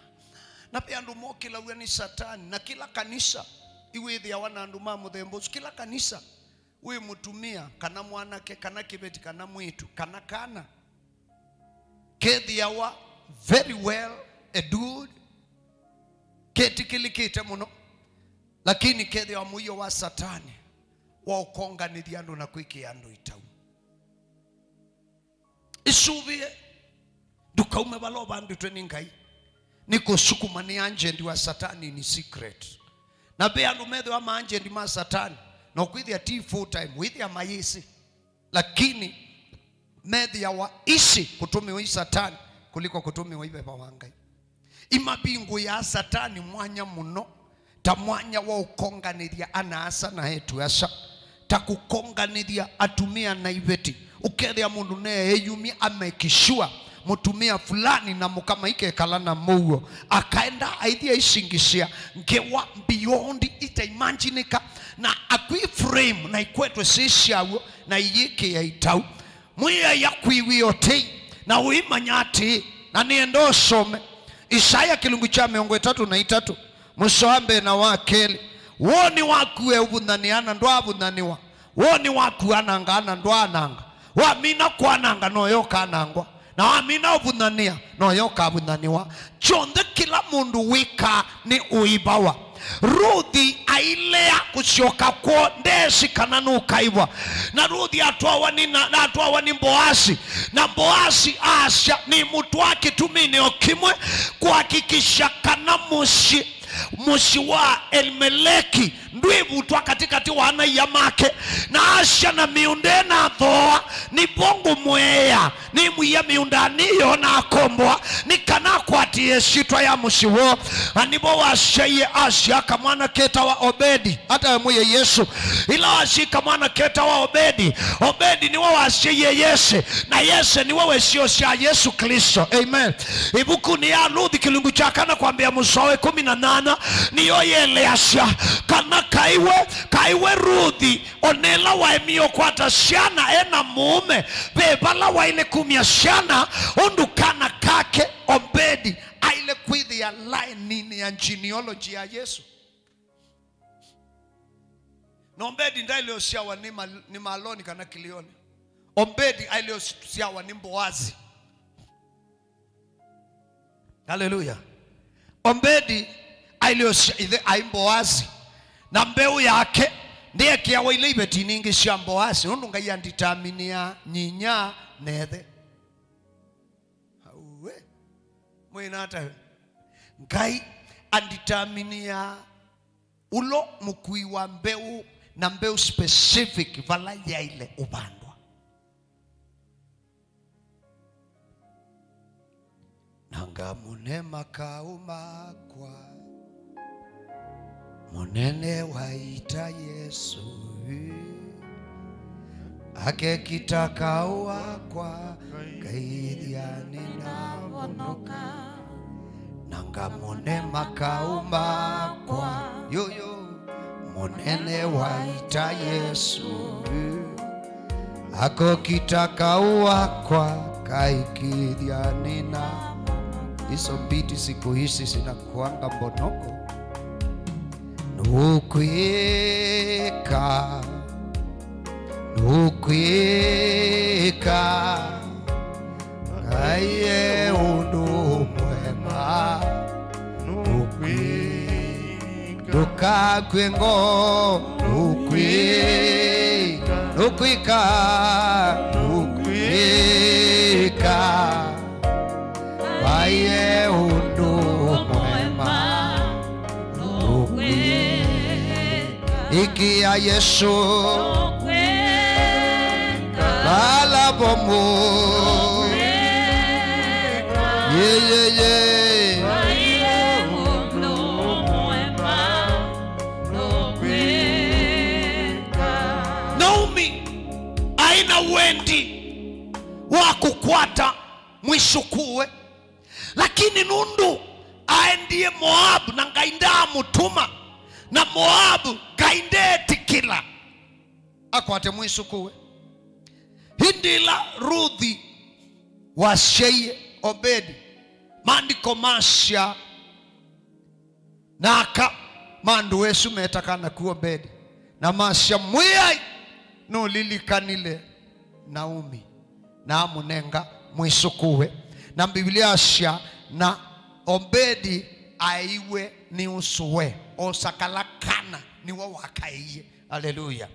[SPEAKER 2] na pia andu mokila uwe ni satani na kila kanisa iwethi ya wana andu mamuthembosu kila kanisa uwe mutumia kana mwanake kana kibeti kana mwitu kana kethi ya wa very well educated ketikilikite muno lakini kethi ya muyo wa satani wa ukonga ni diandu na kuiki andu itau isuvie dukaume baloba andu tweni ngai niko sukuma ni anjendi wa satani ni secret na be andu methe wa anjendi ma satani na kuithia ti full time withia mayisi lakini medhi ya wa isi kutumiwa satani kuliko kutumiwa ibeba wangai imabingu ya satani mwanya muno ta mwanya wa ukonganiria anaasa na hetu asa ta kukonganiria atumia na ibeti ukethia mundu ne eyumi amekishua mutumia fulani na mukama ike kalana muo akaenda aithia isingisia ngewa beyond ita imaginika na akwi frame na ikwetwe sishawo na yike ya itau mwiya ya kuiwiote na uimanyati na niendo some Isaya kilungu cha 33 musoambe na wakeli woni wakuwe ubunaniana ndo abunaniwa woni waku anangana ndo ananga wamina kwananga no yoka anangwa na wamina ubunania no yoka abunaniwa chonde kila mundu wika ni uibawa Ruthi ailea kusioka kwa ndesi kananu ukaiwa na Ruthi atuwa ni Boasi na Boasi asya ni mtu wake tumini okimwe kuhakikisha kana mushi wa Elimeleki ndwibu tuwa katikati wana yamake na asya na miunde na dhoa ni bongo mwea ni mwiya miundaniyo na akombwa ni kana akwati yeshitwa ya mushiwo anibo washaye ashaka mwana keta wa Obedi hata muye Yesu ila washika mwana keta wa Obedi ni wewe washaye Yese na Yese ni wewe sio sha Yesu Kristo. Amen. Ibuku ni ya Ruthi kilungu chakana kwambia Musowe 18 niyo yeleasha kana kaiwe Ruthi onela wa emio kwata shana ena mume bebala wa ile kumia shana ondukana kake Obedi aile kuidhi ya line ya genealogy ya Yesu. Na Obedi nda ile osiawa ni maloni kana kilioni. Obedi ile osiawa ni Boazi. Hallelujah. Obedi ile osiawa ni Boazi. Na mbeu yake ndiye kiawa ile ibeti ningi sha Boazi. Nunga ya nditaminia nyinya nethe. Hauwe. Mwina hata Ngai anditaminia ulo mukui wa mbeu na mbeu specific vala ya ile ubandwa. Nanga mune makao makwa munene waita Yesu ake kitakao wakwa kaidhiani na monoka. Nanga mune makao makwa yoyo munene waita Yesu ako kitakao wakwa kaikidhiani na. Hizo mbiti siku hizi zinakuanga mbonoko. Nukwika kaye undu mwema nukwika kwengo nukwika kaye undu mwema iki ya Yesu bala bomu Naomi aina wendi wa kukwata mwishukuwe lakini nundu aendie Moabu na ngainda mutuma na Moabu gaindeti kila akwate mwishukuwe. Hindila Ruthi washeye Obedi mandiko masha naka mandu wesu metakana ku Obedi na masha mwiyai no lilikanile Naomi na munenga mwishukuwe na Biblia asha na Obedi aiwe ni usuwe osakalakana ni wawakaiye. Hallelujah.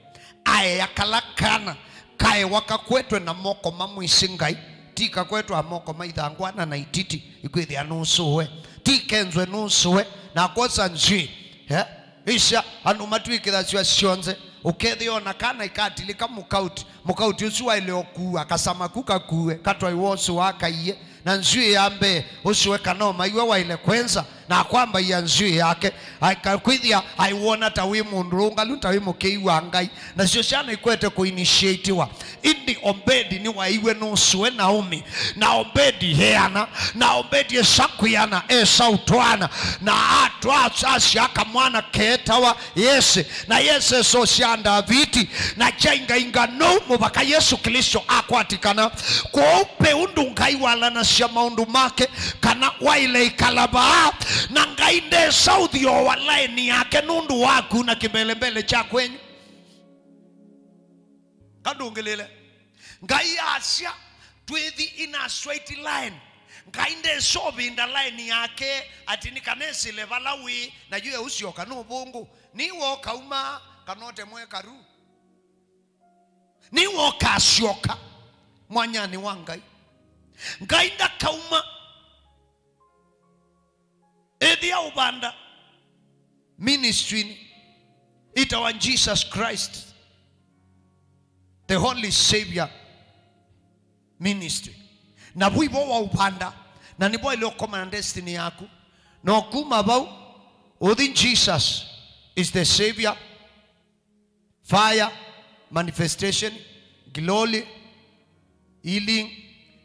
[SPEAKER 2] Ae yakalakana kae wakakwetwe na moko mamwisingai tika kwetu amoko maithangwana na ititi ikwithia nusuwe tikenzwe nusuwe na kosa nji isha anu matwikitha cia cionze ukethiona kana ikatilika mukauti usuwa ile okuwa kasama kukakuwe katwa iwosu wakaiye na nzui yambe usuwe kanoma iwe wa ile kwenza na kwamba ya nzui yake akakwithia aiwona tawi mundurunga luntawi mukeiwa ngai na sio shana ikwete kuinitiatiwa indi Obedi ni waiwe nusuwe Naomi na Obedi heana na Obedi esakuyana esautwana na atwa ashaka mwana ketawa Yese na Yese so shanda viti na chenga ingano mubaka Yesu Kristo akwatikana kwa upe undu ngai wala na maundu make kana waile ikalaba na ngainde saudi o walae ni yake nundu waku na kimbelembele cha kwenyu kadungelele ngai asya twithi in a straight line ngainde sobi inda line yake atini kanesi levalawi na juu usio kanu bungu niwo kauma kanote mwe karu niwo kasyoka mwanyani wangai ngainda kauma edhia ubanda ministry itawa Jesus Christ the Holy Savior ministry na wibo wa ubanda
[SPEAKER 1] na nibo ile command destiny yaku no kuma bau within Jesus is the savior, fire, manifestation, glory, healing,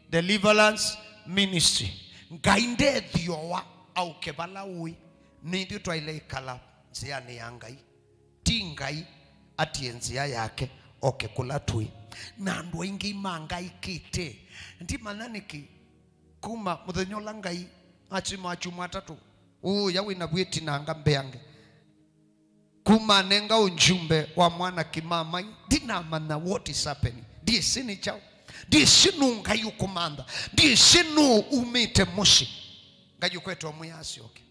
[SPEAKER 1] deliverance, ministry. Ngainde thiowa au kebala ui ni ndio twaile kala nzia ni yangai tingai atienzia yake okekula tui na andu ingi mangai kite ndi mananiki kuma muthenyola ngai achima chuma tatu yawe na bweti na anga mbeange kuma nenga unjumbe wa mwana kimama dina mana what is happening die sini chao die sinu ngayu komanda die sinu umite mushi ngayu kwetu omuyasi okay.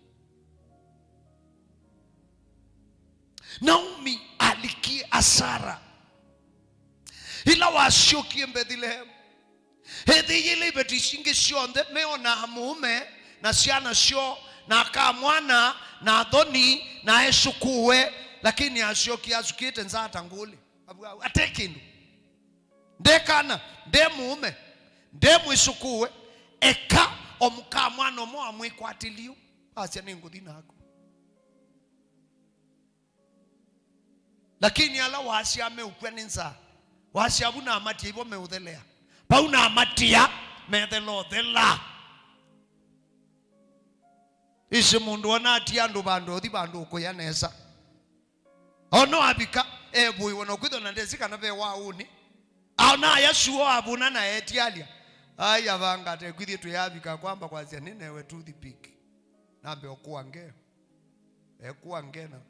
[SPEAKER 1] Naomi aliki asara ila washoki Bethlehem hethi ile betishingi shonde meona mume na siana sho na ka mwana na Adoni na eshukuwe lakini ashoki azukite nzata ngule atekindu dekana demume demu isukuwe eka omuka mwana mo amwikwatiliu asya ninguthi nako lakini ala wasi ameukwa ninza wasi abuna amati ibo meuthelea pauna amatia methelo thela isi mundu onatia andu bandu thi bandu kuyanesa ono abika ebui wono kwitho na ndezika na be wauni aona yasuo abuna na etialia aya vanga te kwithi tuyabika kwamba kwazia ninewe to the peak nambe okuange ekuangena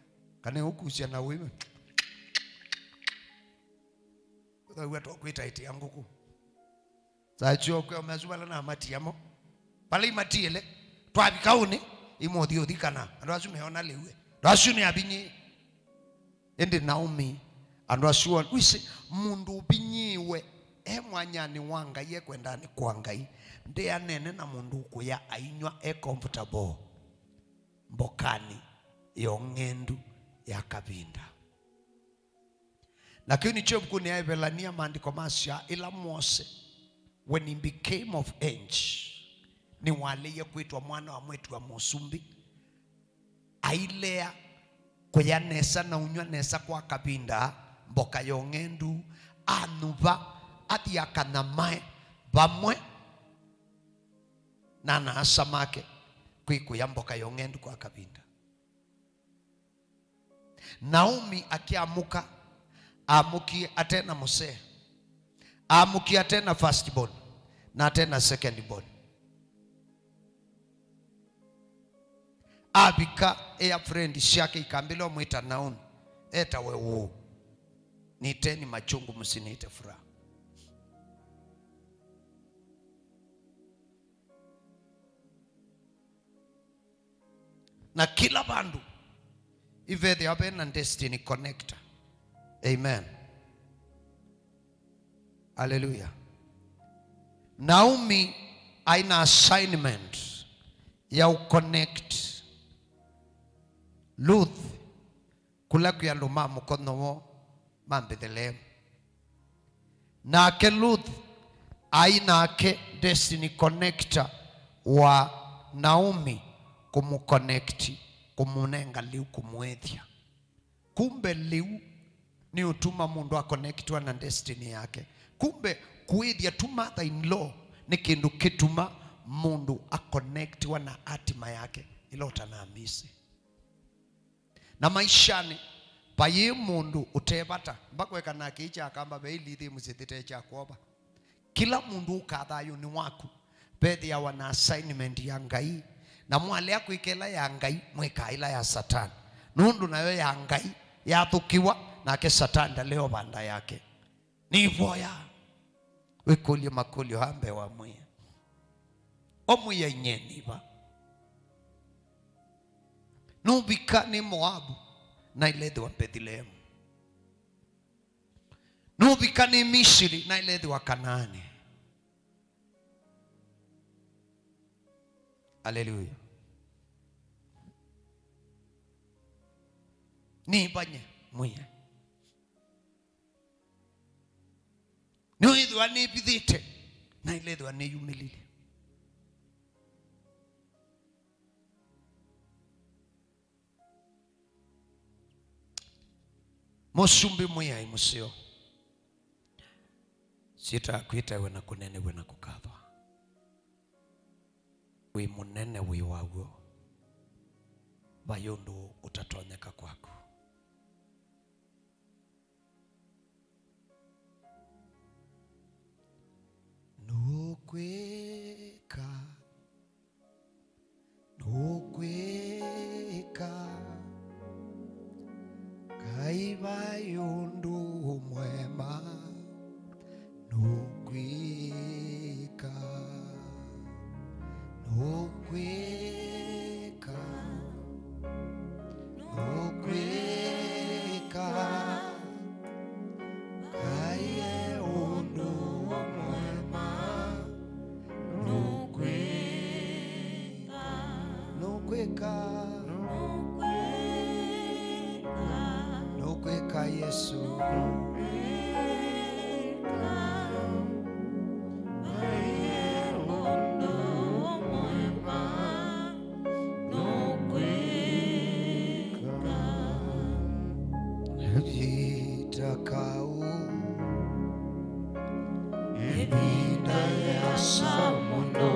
[SPEAKER 1] kane ukusia na wewe wewe to kwita iti yanguku sacho kwa mazubala na matiamo pale matiele twabika uni imothi uthikana andu acu meona lewe acu ni abinyi ende Naomi andu acu wisi mundu ubinyiwe mwanyani wanga ye kwendani kwa ngai ndi anene na mundu kuya ainywa comfortable mbokani yongendu ya kabinda lakini chobku ni aibelania maandiko masya ila Mose when he became of age ni wale ya kuitwa mwana wa mwetu wa musumbi ailea kuya nesa na unywa nesa kwa kabinda mboka yongendu anuva ati akanamae bamwe na nasamake kuikuya mboka yongendu kwa kabinda. Naomi akiamuka amuki atena Mose amuki atena first born na atena second born abika ya friend shake ikambilo mwita Naomi eta wewe niteni machungu msiniite furaha. Na kila bandu ive they have a destiny connector. Amen. Hallelujah. Naomi aina assignment ya connect Ruth kula kuya luma mukono wo Bethlehem. Na ke Ruth aina ke destiny connector wa Naomi kumuconnecti kumunenga liu kumwethia. Kumbe liu ni utuma mundu a connectwa na destiny yake. Kumbe kuithia tu mother in law ni kindu kituma mundu a connectwa na hatima yake ilota na amisi. Na maishani paye mundu utebata mbakweka na kicha akamba beilithi musithite cha kuoba. Kila mundu ukathayo ni waku bethi ya wana assignment ya ngai na mwale yako ikela ya ngai mwekaila ya Satan nundu nayo ya ngai ya thukiwa na ke Satan leo banda yake ni voya wekulio makulio hambe wa mwe omuye nyeniba nubika ni Moabu na ilethi wa Bethlehem nubika ni Misri na ilethi wa Kanaani. Hallelujah. Ni banye muye ni idwa ni bidhite na ile idwa ni yumilile
[SPEAKER 2] Musumbi muyai musio sita kwita we na kunene we na kukatha we munene we waguo bayundu utatonyeka kwako. Nukweka Kai bayundu mwema nukweka Nukweka Yesu Jitakau Ebinda ya samuno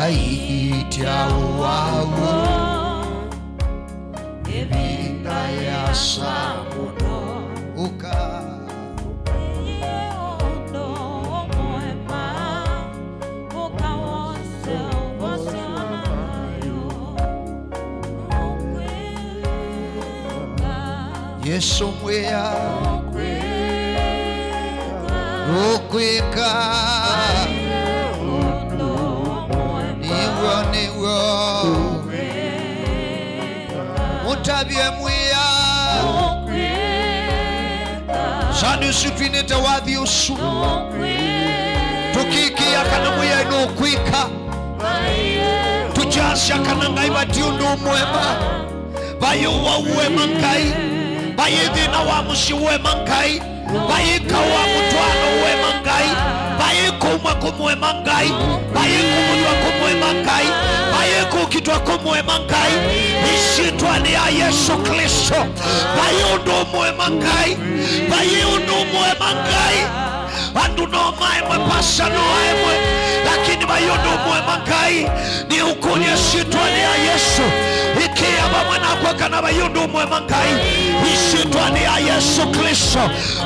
[SPEAKER 2] Aitia uawu Ebinda ya samuno Uka Yesu mwea Nukweka Niwo Mutabye mwea Sani usifinete wadhi usu Tukiki ya kanamwea inukwika Tujasya kanangaiwa diundu mwema Bayuwa uwe mangai Bayidina wa musi uwe mangai Bayika wa mutwano uwe mangai Bayiku kumwe mangai Bayiku mudwa kumwe mangai Bayiku kitwa kumwe mangai Ishitwa ni ya Yesu Kristo Bayundu mwe mangai Bayundu mwe mangai Andu no maemwe pasa no aemwe Lakini bayundu mwe mangai Ni ukuni ishitwa ni ya Yesu Ikia bamwena kwa kana bayundu mwe mangai Ishitwa ni ya Yesu Kristo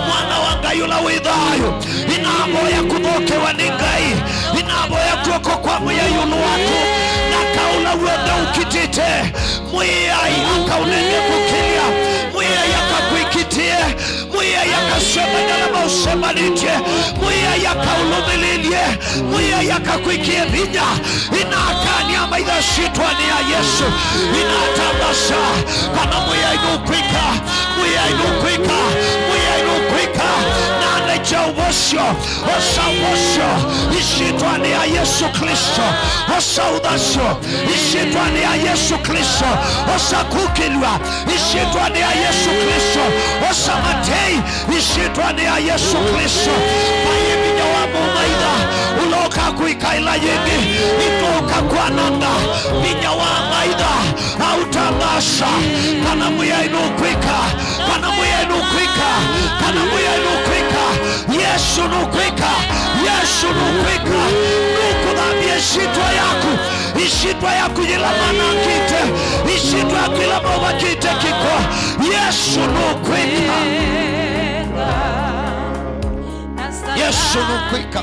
[SPEAKER 2] Mwana wangayula widhayo Inabo ya kudoke waningai Inabo ya kuoko kwa mwya yulu wako Nakaula wenda ukitite Mwiyai akaunenge kukilia Mwiyai akakuikitie Mwiyai akasema nalama usema nite Mwiyai akaulumililie Mwiyai akakuikie vinya Inakani ama idhashitwa ni ya Yesu Inatabasa Kana mwiyai nukwika Mwiyai nukwika Mwiyai nukwika Nane jaubosyo Osa ubosyo Ishitwa ni ya Yesu Kristo Osa udasyo Ishitwa ni ya Yesu Kristo Osa kukilwa Ishitwa ni ya Yesu Kristo Osa matei Ishitwa ni ya Yesu Kristo Baye minya wa mumaida Uloka kuikaila yengi Itoka kwa nanga Minya wa maida Autangasha Kana muya inukwika Kana muya inukwika Kana muya inukwika Yesu nukwika Yesu nukwika Nukudhambi ishitwa yaku Ishitwa yaku yila manakite Ishitwa yaku yila mawakite kiko Yesu nukwika Yesu nukwika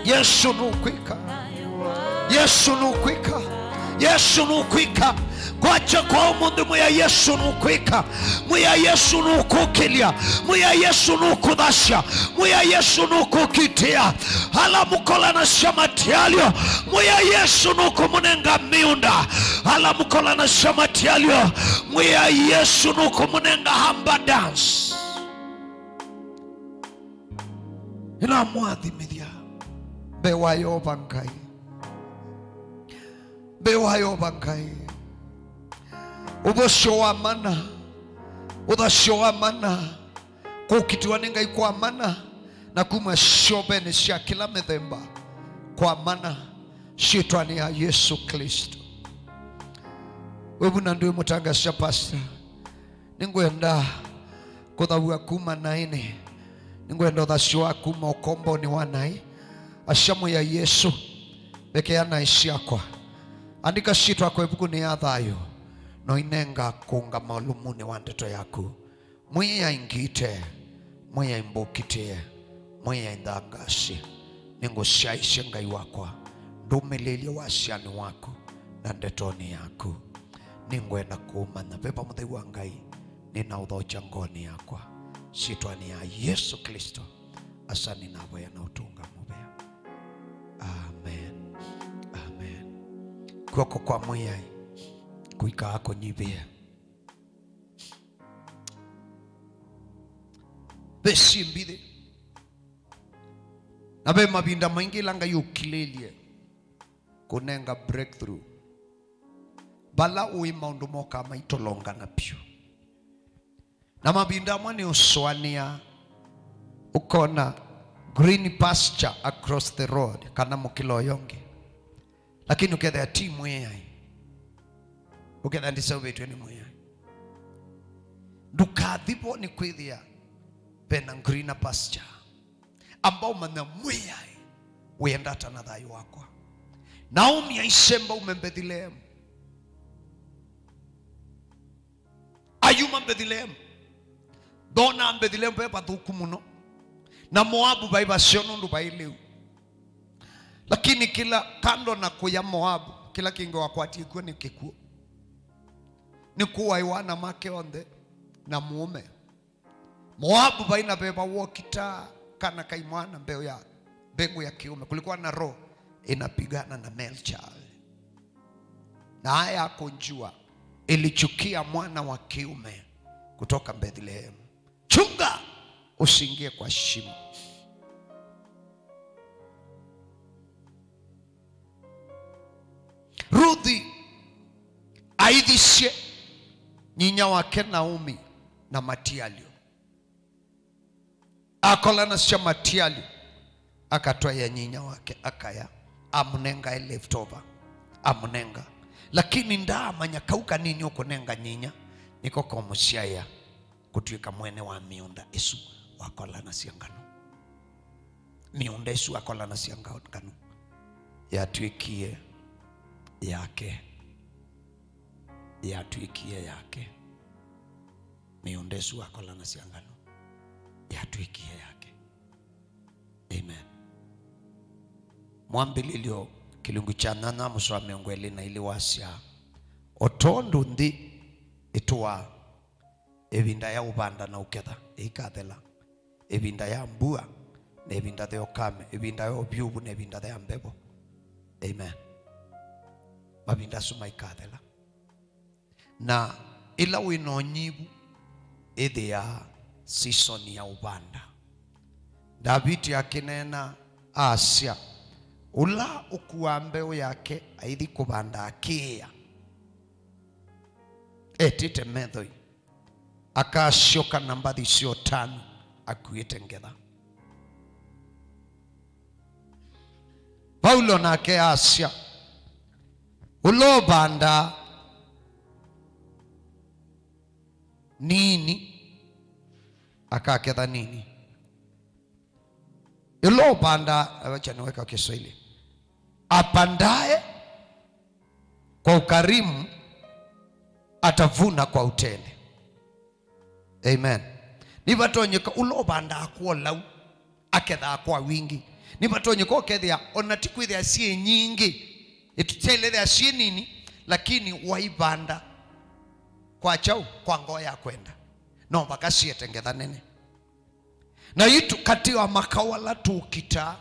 [SPEAKER 2] Yesu nukwika Yesu nukwika Yesu nukwika Kwacha kwa umundu muya Yesu nukwika Muya Yesu nukukilia Muya Yesu nukudasha Muya Yesu nukukitia Hala mukola na shamatialio Muya Yesu nukumunenga miunda Hala mukola na shamatialio Muya Yesu nukumunenga hamba dance Ina muadhi midya Bewayo bankai Bewayo bankai Ubosho wa mana Udasho wa mana Kukitiwa nenga ikuwa mana
[SPEAKER 1] na kuma shobeni cia kila mithemba kwa mana shetani ya Yesu Kristo. Wewe na ndio mutangaza pastor, ningwenda kuthaua kuma naine, ningwenda thashwa kuma ukombo ni wanai ashamu ya Yesu bekeana isiakwa andika shitwa kwa ibuku ni athayo no inenga kunga malumuni wa ndeto yaku mwiya ingite mwiya imbukite mwiya indangasi ningo shaishe ngai wakwa ndumelele wasiani wako na ndetoni yaku ningwenda kuma na beba muthai wa ngai nina uthocha ngoni yakwa shitwa ni ya Yesu Kristo asani na boya na utunga mubea. Amen. Amen. Kwako kwa mwiya kuika hako nyibia besi mbide nabe mabinda maingi langa yukilelie kunenga breakthrough bala uima undumoka maitolonga na piu na mabinda mwani uswania ukona green pasture across the road kana mukilo yonge lakini ukethea timu yai ukethea ndisa ubetu ni mwaya ndukathipo ni kwithia pena green pasture ambao mana mwaya uendata na thayo wakwa Naomi ya isemba umembethilem ayuma mbethilem dona mbethilem pepa thuku muno na Moabu baiba sionundu baileu lakini kila kando na kuya Moabu kila kingo wakwati kuwa ni kikuo ni kuwa iwana make onde na muume Moabu baina beba wokita kana kaimwana mbeo ya bengu ya kiume kulikuwa na roho inapigana na Melchal na haya kunjua ilichukia mwana wa kiume kutoka Bethlehem. Chunga usingie kwa shimo. Ruthi aidhishe nyinya wake Naomi na Matialio akolana sha Matialio akatoa ya nyinya wake akaya amunenga leftover amunenga lakini ndama nyakauka nini ukunenga nyinya niko kwa musiaya kutuika mwene wa miunda Yesu wakolana siangano miunda Yesu wakolana siangano yatuikie yake yatuikie yake miunda Yesu wakolana siangano yatuikie yake. Amen. Mwambililio kilungu cha nana muswame ngwele na ili wasya otondu ndi ituwa ebinda ya ubanda na uketha ikathela ebinda ya mbua na ebinda ya okame ebinda ya obyubu na ebinda ya mbebo. Amen. Mabinda suma ikathela na ila wino nyibu edhe ya season ya ubanda David akinena Asia ula ukuwa mbeo yake aithi kubanda akia etite methoi akashoka namba thisio 5 akuite ngetha Paulo nake Asia ulo banda nini akaketha nini ilo banda acha niweka Kiswahili apandae kwa ukarimu atavuna kwa utele. Amen. Nibatonyeka ulo banda akwa lau aketha akwa wingi nibatonyeka okethia onatikwithia sie nyingi itutele sie nini lakini waibanda kwa chau kwa ngoya kwenda no bakasie tengetha nene na yitu kati wa makawala tukita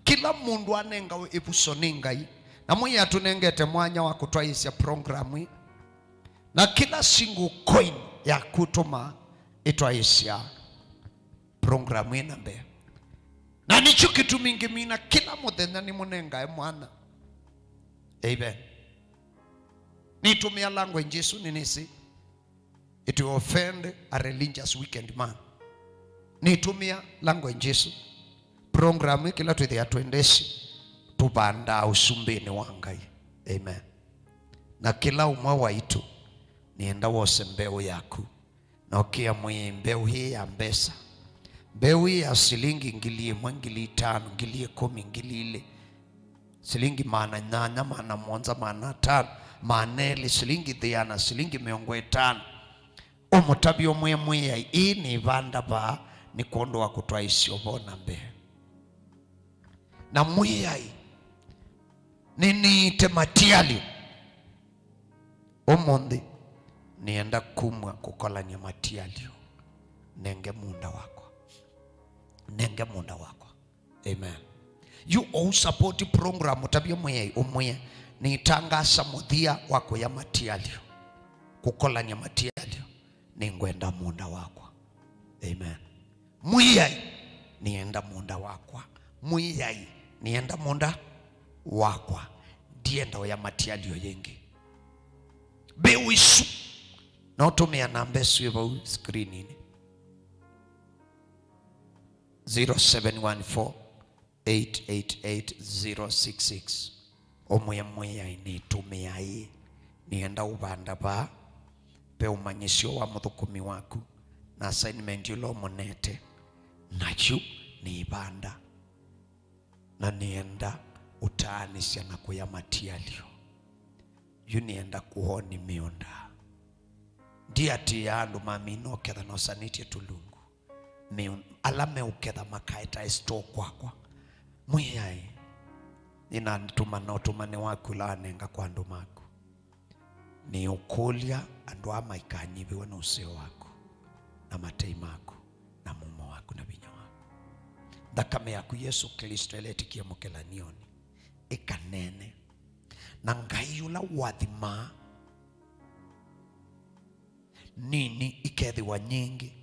[SPEAKER 1] kila mundu anenga ebusoningai na mwenye atunengete mwanya wa kutwaisya programu na kila single coin ya kutuma itwaisya programu inambe na nicho kitu mingi mina kila muthenya ni munenga mwana. Amen. Nitumia language Yesu ninisi it will offend a religious wicked man. Nitumia language Yesu program kila twithia twendesi tubanda usumbini wa Ngai. Amen. Na kila umwe waitu nienda wose mbeu yaku na ukia mwe mbeu hii ya mbesa, mbeu hii ya silingi ngili 1, ngili 5, ngili 10, ngili ile silingi maana nyanya, maana monza, maana 5, maana silingi dhiana, silingi 500. Umutabio mwe ya hii ni vanda ba ni kondo wa kutoa isiobona mbe na mwe ya hii nini tematiali omondi nienda kumwa kukola nyamatialio nenge munda wako, nenge munda wako. Amen. You all support program tabio mwe umwe ni tangasa muthia wako ya matialio kukola nyamatialio ningwenda munda wako. Amen. Mwiyai nienda munda wako, mwiyai nienda munda wako dienda ya matialio yengi bewisu na utumia namba siyo screen ini 0714888066 omwe ini tumia hii nienda ubanda ba pe umanyisio wa muthukumi waku na assignment yulo monete nachu ni ibanda na nienda utaanisia na kuya matialio yu nienda kuhoni mionda diati ya andu mamino oketha no saniti tulungu alame uketha makaita esto kwakwa mwiyai ina ntuma na utumane waku la nenga kwa andu maku ni ukulia andu ama ikanyibiwe na useo wako na matei maku na mumo wako na binya wako thakame yaku Yesu Kristo eletikia mukela nioni ikanene na Ngai yula wathima nini ikethiwa nyingi.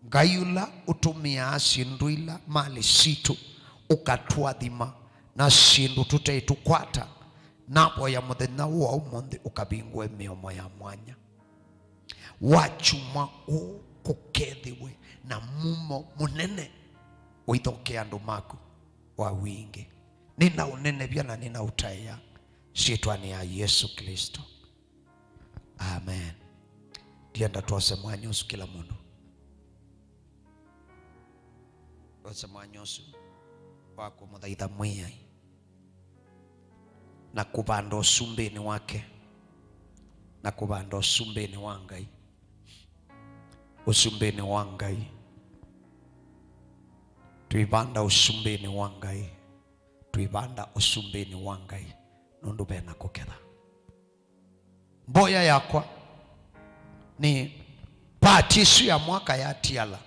[SPEAKER 1] Ngai yula utumia asinduila mali situ ukatwathima na sindu tuteitukwata napo ya muthenya wa umuthi ukabingwe miomo ya mwanya wachuma kukethiwe na mumo munene uithoke andu maku wa wingi. Nina unene bia na nina utaya shetani ya Yesu Kristo. Amen. Dienda tuose mwanyosu kila mundu. Tuose mwanyosu wako muthaitha mwiyai na kubanda usumbini wake na kubanda usumbini wa Ngai, usumbini wa Ngai tuibanda usumbini wa Ngai, tuibanda usumbini wa Ngai nundu bena kuketha mboya yakwa ni patisu ya mwaka ya tiala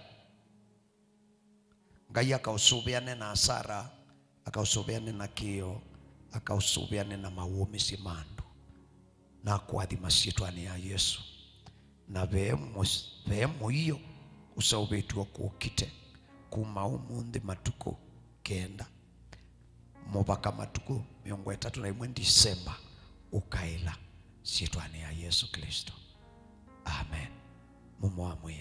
[SPEAKER 1] Ngai akausubiane na asara, akausubiane na kio, akausubiane na mawumisi mandu na kuadhima sitwani ya Yesu na vemu hiyo usaubetu kukite kuma umundi matuko kenda mubaka matuko 31 Disemba ukaila sitwani ya Yesu Kristo. Amen. Mumo amwe